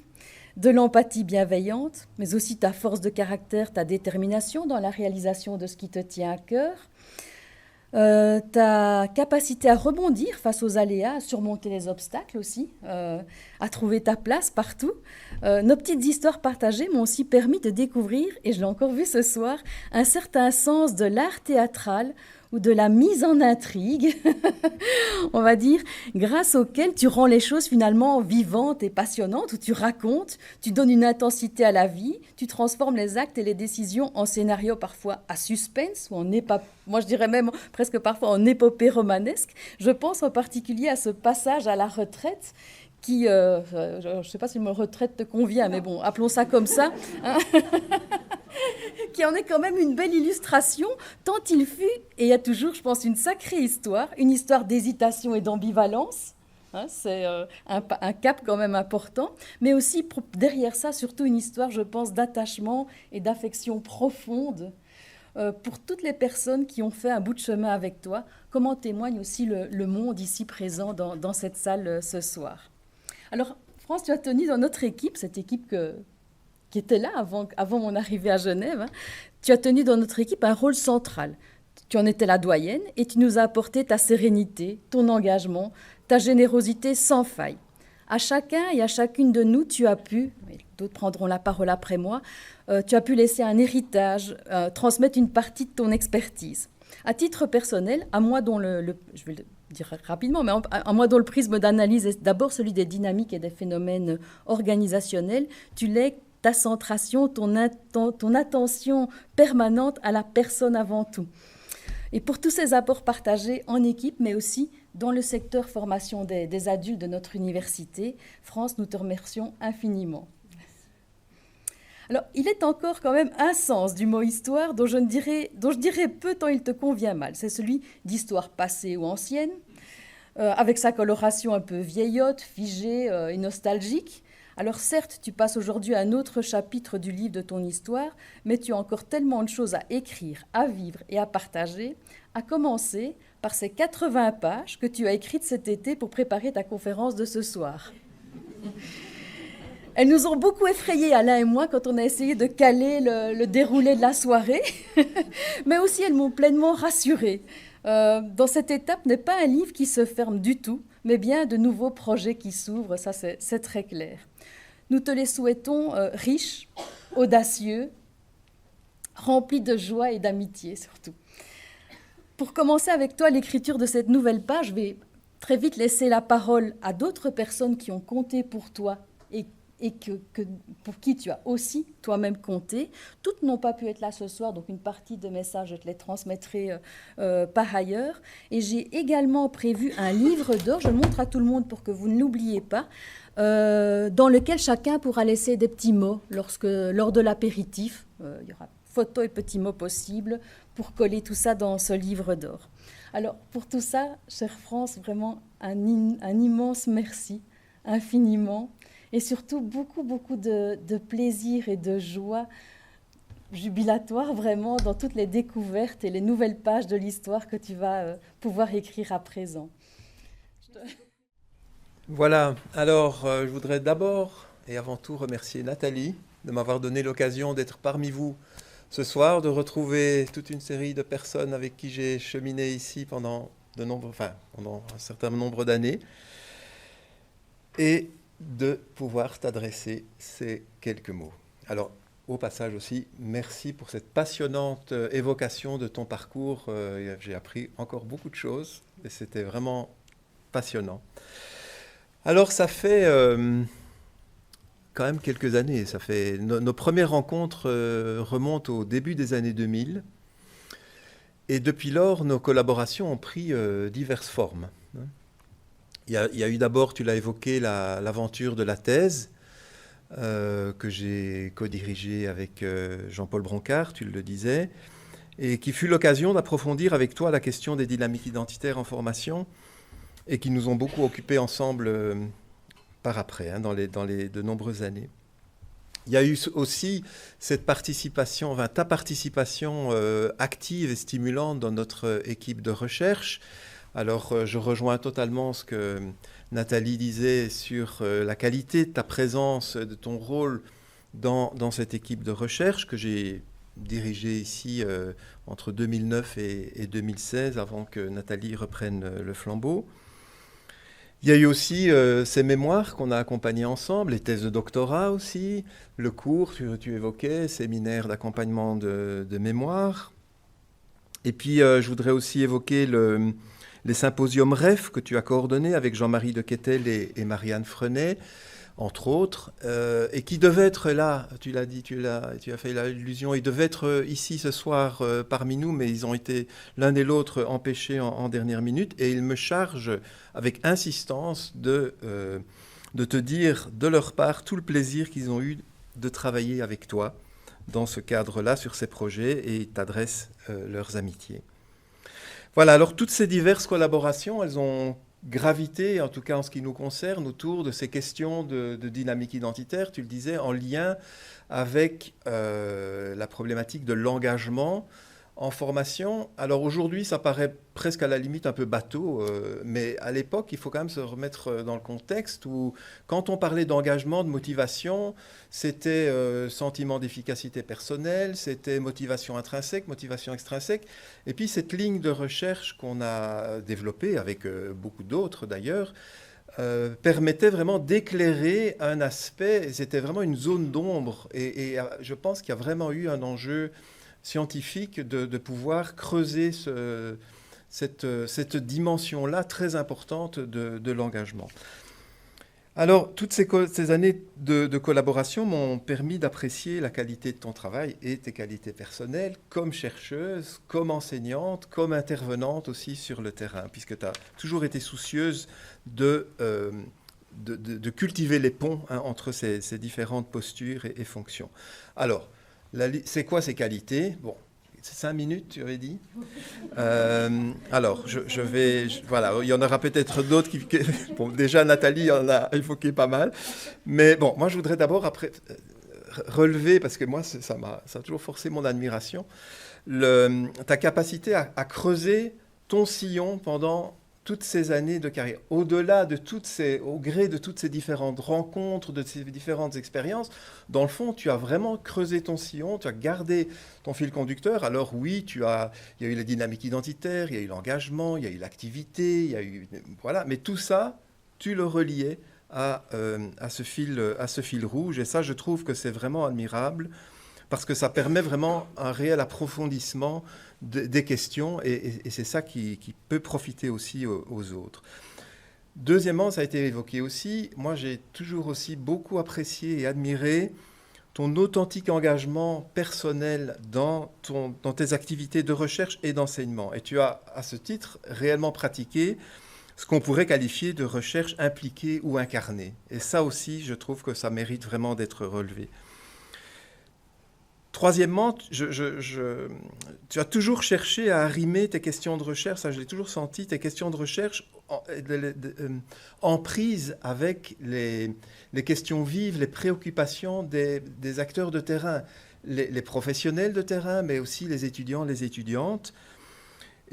de l'empathie bienveillante, mais aussi ta force de caractère, ta détermination dans la réalisation de ce qui te tient à cœur, ta capacité à rebondir face aux aléas, à surmonter les obstacles aussi, à trouver ta place partout. Nos petites histoires partagées m'ont aussi permis de découvrir, et je l'ai encore vu ce soir, un certain sens de l'art théâtral ou de la mise en intrigue, on va dire, grâce auquel tu rends les choses finalement vivantes et passionnantes, où tu racontes, tu donnes une intensité à la vie, tu transformes les actes et les décisions en scénarios parfois à suspense, ou moi je dirais même presque parfois en épopée romanesque. Je pense en particulier à ce passage à la retraite qui, je ne sais pas si le mot retraite te convient, mais bon, appelons ça comme ça, hein, qui en est quand même une belle illustration, tant il fut, et il y a toujours, je pense, une sacrée histoire, une histoire d'hésitation et d'ambivalence, hein, c'est un cap quand même important, mais aussi derrière ça, surtout une histoire, je pense, d'attachement et d'affection profonde pour toutes les personnes qui ont fait un bout de chemin avec toi, comme en témoigne aussi le monde ici présent dans cette salle ce soir. Alors, France, tu as tenu dans notre équipe, cette équipe que qui était là avant mon arrivée à Genève, hein, tu as tenu dans notre équipe un rôle central. Tu en étais la doyenne et tu nous as apporté ta sérénité, ton engagement, ta générosité sans faille. À chacun et à chacune de nous, tu as pu, et d'autres prendront la parole après moi, tu as pu laisser un héritage, transmettre une partie de ton expertise. À titre personnel, à moi dont je vais le dire rapidement, mais à moi dont le prisme d'analyse est d'abord celui des dynamiques et des phénomènes organisationnels, tu lègues ta centration, ton attention permanente à la personne avant tout. Et pour tous ces apports partagés en équipe, mais aussi dans le secteur formation des adultes de notre université, France, nous te remercions infiniment. Alors, il est encore quand même un sens du mot histoire dont je dirais peu tant il te convient mal. C'est celui d'histoire passée ou ancienne, avec sa coloration un peu vieillotte, figée et nostalgique. Alors certes, tu passes aujourd'hui à un autre chapitre du livre de ton histoire, mais tu as encore tellement de choses à écrire, à vivre et à partager, à commencer par ces 80 pages que tu as écrites cet été pour préparer ta conférence de ce soir. Elles nous ont beaucoup effrayés, Alain et moi, quand on a essayé de caler le déroulé de la soirée, mais aussi elles m'ont pleinement rassurée. Dans cette étape n'est pas un livre qui se ferme du tout, mais bien de nouveaux projets qui s'ouvrent, ça c'est très clair. Nous te les souhaitons riches, audacieux, remplis de joie et d'amitié surtout. Pour commencer avec toi l'écriture de cette nouvelle page, je vais très vite laisser la parole à d'autres personnes qui ont compté pour toi et pour qui tu as aussi toi-même compté. Toutes n'ont pas pu être là ce soir, donc une partie de messages, je te les transmettrai par ailleurs. Et j'ai également prévu un livre d'or, je le montre à tout le monde pour que vous ne l'oubliez pas, dans lequel chacun pourra laisser des petits mots lors de l'apéritif. Il y aura photos et petits mots possibles pour coller tout ça dans ce livre d'or. Alors, pour tout ça, chère France, vraiment un immense merci, infiniment. Et surtout, beaucoup, beaucoup de plaisir et de joie jubilatoire, vraiment, dans toutes les découvertes et les nouvelles pages de l'histoire que tu vas pouvoir écrire à présent. Voilà, alors je voudrais d'abord et avant tout remercier Nathalie de m'avoir donné l'occasion d'être parmi vous ce soir, de retrouver toute une série de personnes avec qui j'ai cheminé ici pendant un certain nombre d'années. Et de pouvoir t'adresser ces quelques mots. Alors, au passage aussi, merci pour cette passionnante évocation de ton parcours. J'ai appris encore beaucoup de choses et c'était vraiment passionnant. Alors, ça fait quand même quelques années. Nos premières rencontres remontent au début des années 2000 et depuis lors, nos collaborations ont pris diverses formes. Il y a eu d'abord, tu l'as évoqué, l'aventure de la thèse que j'ai co-dirigée avec Jean-Paul Broncard, tu le disais, et qui fut l'occasion d'approfondir avec toi la question des dynamiques identitaires en formation et qui nous ont beaucoup occupés ensemble par après, dans de nombreuses années. Il y a eu aussi cette participation, ta participation active et stimulante dans notre équipe de recherche. Alors, je rejoins totalement ce que Nathalie disait sur la qualité de ta présence, de ton rôle dans cette équipe de recherche que j'ai dirigée ici entre 2009 et 2016, avant que Nathalie reprenne le flambeau. Il y a eu aussi ces mémoires qu'on a accompagnées ensemble, les thèses de doctorat aussi, le cours, tu évoquais, séminaire d'accompagnement de mémoire. Et puis, je voudrais aussi évoquer les symposiums REF que tu as coordonnés avec Jean-Marie de Quetel et Marianne Frenet, entre autres, et qui devaient être là, tu l'as dit, tu as fait l'allusion, ils devaient être ici ce soir parmi nous, mais ils ont été l'un et l'autre empêchés en dernière minute, et ils me chargent avec insistance de te dire de leur part tout le plaisir qu'ils ont eu de travailler avec toi dans ce cadre-là, sur ces projets, et ils t'adressent leurs amitiés. Voilà, alors toutes ces diverses collaborations, elles ont gravité, en tout cas en ce qui nous concerne, autour de ces questions de dynamique identitaire, tu le disais, en lien avec la problématique de l'engagement en formation. Alors aujourd'hui, ça paraît presque à la limite un peu bateau, mais à l'époque, il faut quand même se remettre dans le contexte où, quand on parlait d'engagement, de motivation, c'était sentiment d'efficacité personnelle, c'était motivation intrinsèque, motivation extrinsèque, et puis cette ligne de recherche qu'on a développée avec beaucoup d'autres d'ailleurs, permettait vraiment d'éclairer un aspect, c'était vraiment une zone d'ombre, et je pense qu'il y a vraiment eu un enjeu scientifique de pouvoir creuser cette dimension-là très importante de l'engagement. Alors, toutes ces années de collaboration m'ont permis d'apprécier la qualité de ton travail et tes qualités personnelles comme chercheuse, comme enseignante, comme intervenante aussi sur le terrain, puisque tu as toujours été soucieuse de cultiver les ponts entre ces différentes postures et fonctions. Alors, c'est quoi ces qualités? Bon, c'est 5 minutes, tu avais dit. Alors, voilà, il y en aura peut-être d'autres bon, déjà, Nathalie en a évoqué pas mal. Mais bon, moi, je voudrais d'abord relever, parce que moi, ça a toujours forcé mon admiration, ta capacité à creuser ton sillon pendant toutes ces années de carrière, au gré de toutes ces différentes rencontres, de ces différentes expériences, dans le fond, tu as vraiment creusé ton sillon, tu as gardé ton fil conducteur. Alors oui, il y a eu les dynamiques identitaires, il y a eu l'engagement, il y a eu l'activité, il y a eu, voilà, mais tout ça, tu le reliais à ce fil rouge, et ça, je trouve que c'est vraiment admirable, parce que ça permet vraiment un réel approfondissement des questions, et c'est ça qui peut profiter aussi aux autres. Deuxièmement, ça a été évoqué aussi, moi j'ai toujours aussi beaucoup apprécié et admiré ton authentique engagement personnel dans tes activités de recherche et d'enseignement. Et tu as, à ce titre, réellement pratiqué ce qu'on pourrait qualifier de recherche impliquée ou incarnée. Et ça aussi, je trouve que ça mérite vraiment d'être relevé. Troisièmement, tu as toujours cherché à arrimer tes questions de recherche, ça je l'ai toujours senti, tes questions de recherche en prise avec les questions vives, les préoccupations des acteurs de terrain, les professionnels de terrain, mais aussi les étudiants, les étudiantes.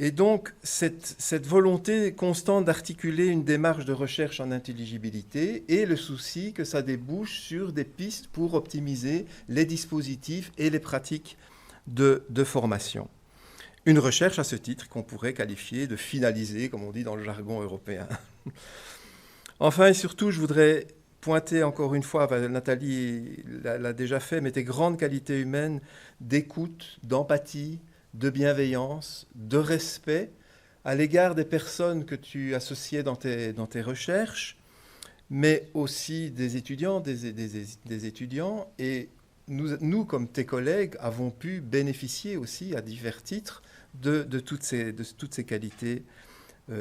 Et donc, cette volonté constante d'articuler une démarche de recherche en intelligibilité et le souci que ça débouche sur des pistes pour optimiser les dispositifs et les pratiques de formation. Une recherche, à ce titre, qu'on pourrait qualifier de finalisée, comme on dit dans le jargon européen. Enfin et surtout, je voudrais pointer encore une fois, Nathalie l'a déjà fait, mais tes grandes qualités humaines d'écoute, d'empathie, de bienveillance, de respect à l'égard des personnes que tu associais dans tes recherches, mais aussi des étudiants, des étudiants. Et nous, comme tes collègues, avons pu bénéficier aussi à divers titres de toutes ces qualités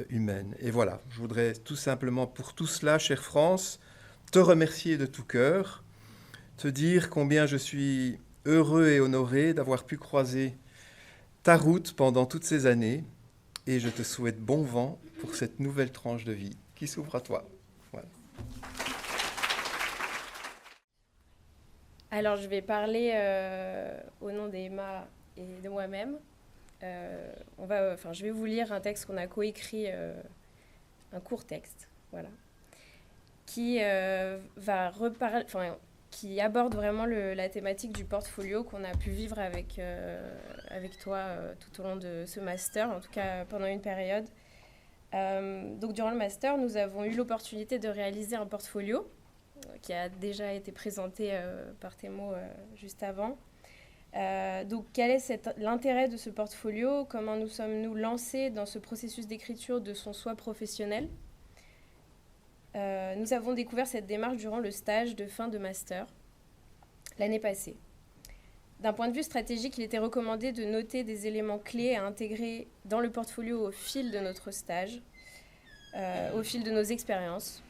humaines. Et voilà, je voudrais tout simplement pour tout cela, chère France, te remercier de tout cœur, te dire combien je suis heureux et honoré d'avoir pu croiser ta route pendant toutes ces années, et je te souhaite bon vent pour cette nouvelle tranche de vie qui s'ouvre à toi. Voilà. Alors, je vais parler au nom d'Emma et de moi-même. Je vais vous lire un texte qu'on a coécrit, un court texte, voilà, qui qui aborde vraiment la thématique du portfolio qu'on a pu vivre avec toi tout au long de ce master, en tout cas pendant une période. Donc durant le master, nous avons eu l'opportunité de réaliser un portfolio qui a déjà été présenté par Thémo juste avant. Donc quel est l'intérêt de ce portfolio? Comment nous sommes-nous lancés dans ce processus d'écriture de son soi professionnel? Nous avons découvert cette démarche durant le stage de fin de master l'année passée. D'un point de vue stratégique, il était recommandé de noter des éléments clés à intégrer dans le portfolio au fil de notre stage, au fil de nos expériences,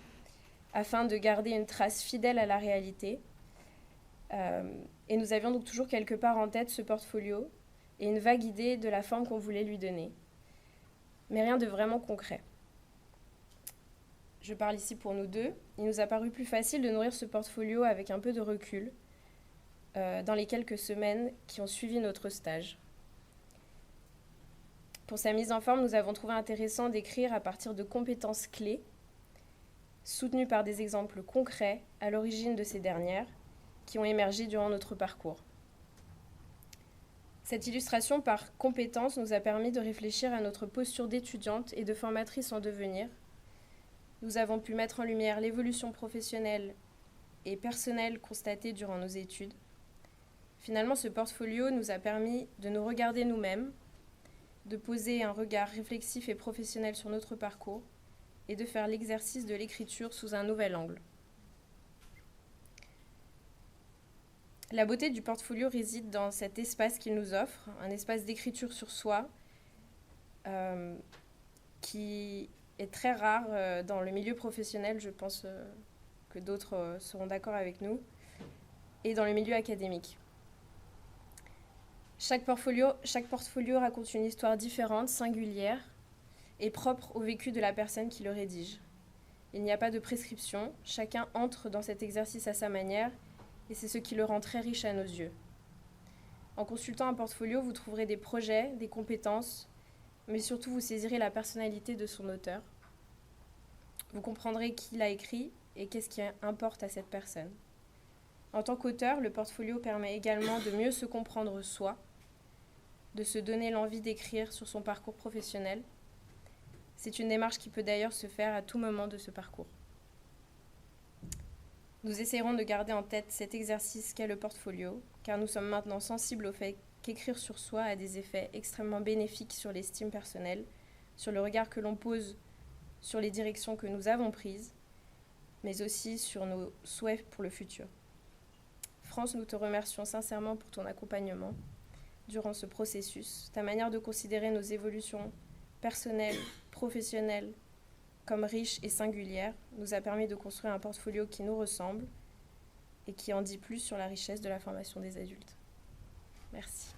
afin de garder une trace fidèle à la réalité. Et nous avions donc toujours quelque part en tête ce portfolio et une vague idée de la forme qu'on voulait lui donner, mais rien de vraiment concret. Je parle ici pour nous deux. Il nous a paru plus facile de nourrir ce portfolio avec un peu de recul dans les quelques semaines qui ont suivi notre stage. Pour sa mise en forme, nous avons trouvé intéressant d'écrire à partir de compétences clés, soutenues par des exemples concrets à l'origine de ces dernières, qui ont émergé durant notre parcours. Cette illustration par compétences nous a permis de réfléchir à notre posture d'étudiante et de formatrice en devenir. Nous avons pu mettre en lumière l'évolution professionnelle et personnelle constatée durant nos études. Finalement, ce portfolio nous a permis de nous regarder nous-mêmes, de poser un regard réflexif et professionnel sur notre parcours et de faire l'exercice de l'écriture sous un nouvel angle. La beauté du portfolio réside dans cet espace qu'il nous offre, un espace d'écriture sur soi qui est très rare dans le milieu professionnel, je pense que d'autres seront d'accord avec nous, et dans le milieu académique. Chaque portfolio raconte une histoire différente, singulière et propre au vécu de la personne qui le rédige. Il n'y a pas de prescription, chacun entre dans cet exercice à sa manière et c'est ce qui le rend très riche à nos yeux. En consultant un portfolio, vous trouverez des projets, des compétences, mais surtout vous saisirez la personnalité de son auteur. Vous comprendrez qui l'a écrit et qu'est-ce qui importe à cette personne. En tant qu'auteur, le portfolio permet également de mieux se comprendre soi, de se donner l'envie d'écrire sur son parcours professionnel. C'est une démarche qui peut d'ailleurs se faire à tout moment de ce parcours. Nous essaierons de garder en tête cet exercice qu'est le portfolio, car nous sommes maintenant sensibles au fait qu'écrire sur soi a des effets extrêmement bénéfiques sur l'estime personnelle, sur le regard que l'on pose sur les directions que nous avons prises, mais aussi sur nos souhaits pour le futur. France, nous te remercions sincèrement pour ton accompagnement durant ce processus. Ta manière de considérer nos évolutions personnelles, professionnelles, comme riches et singulières, nous a permis de construire un portfolio qui nous ressemble et qui en dit plus sur la richesse de la formation des adultes. Merci.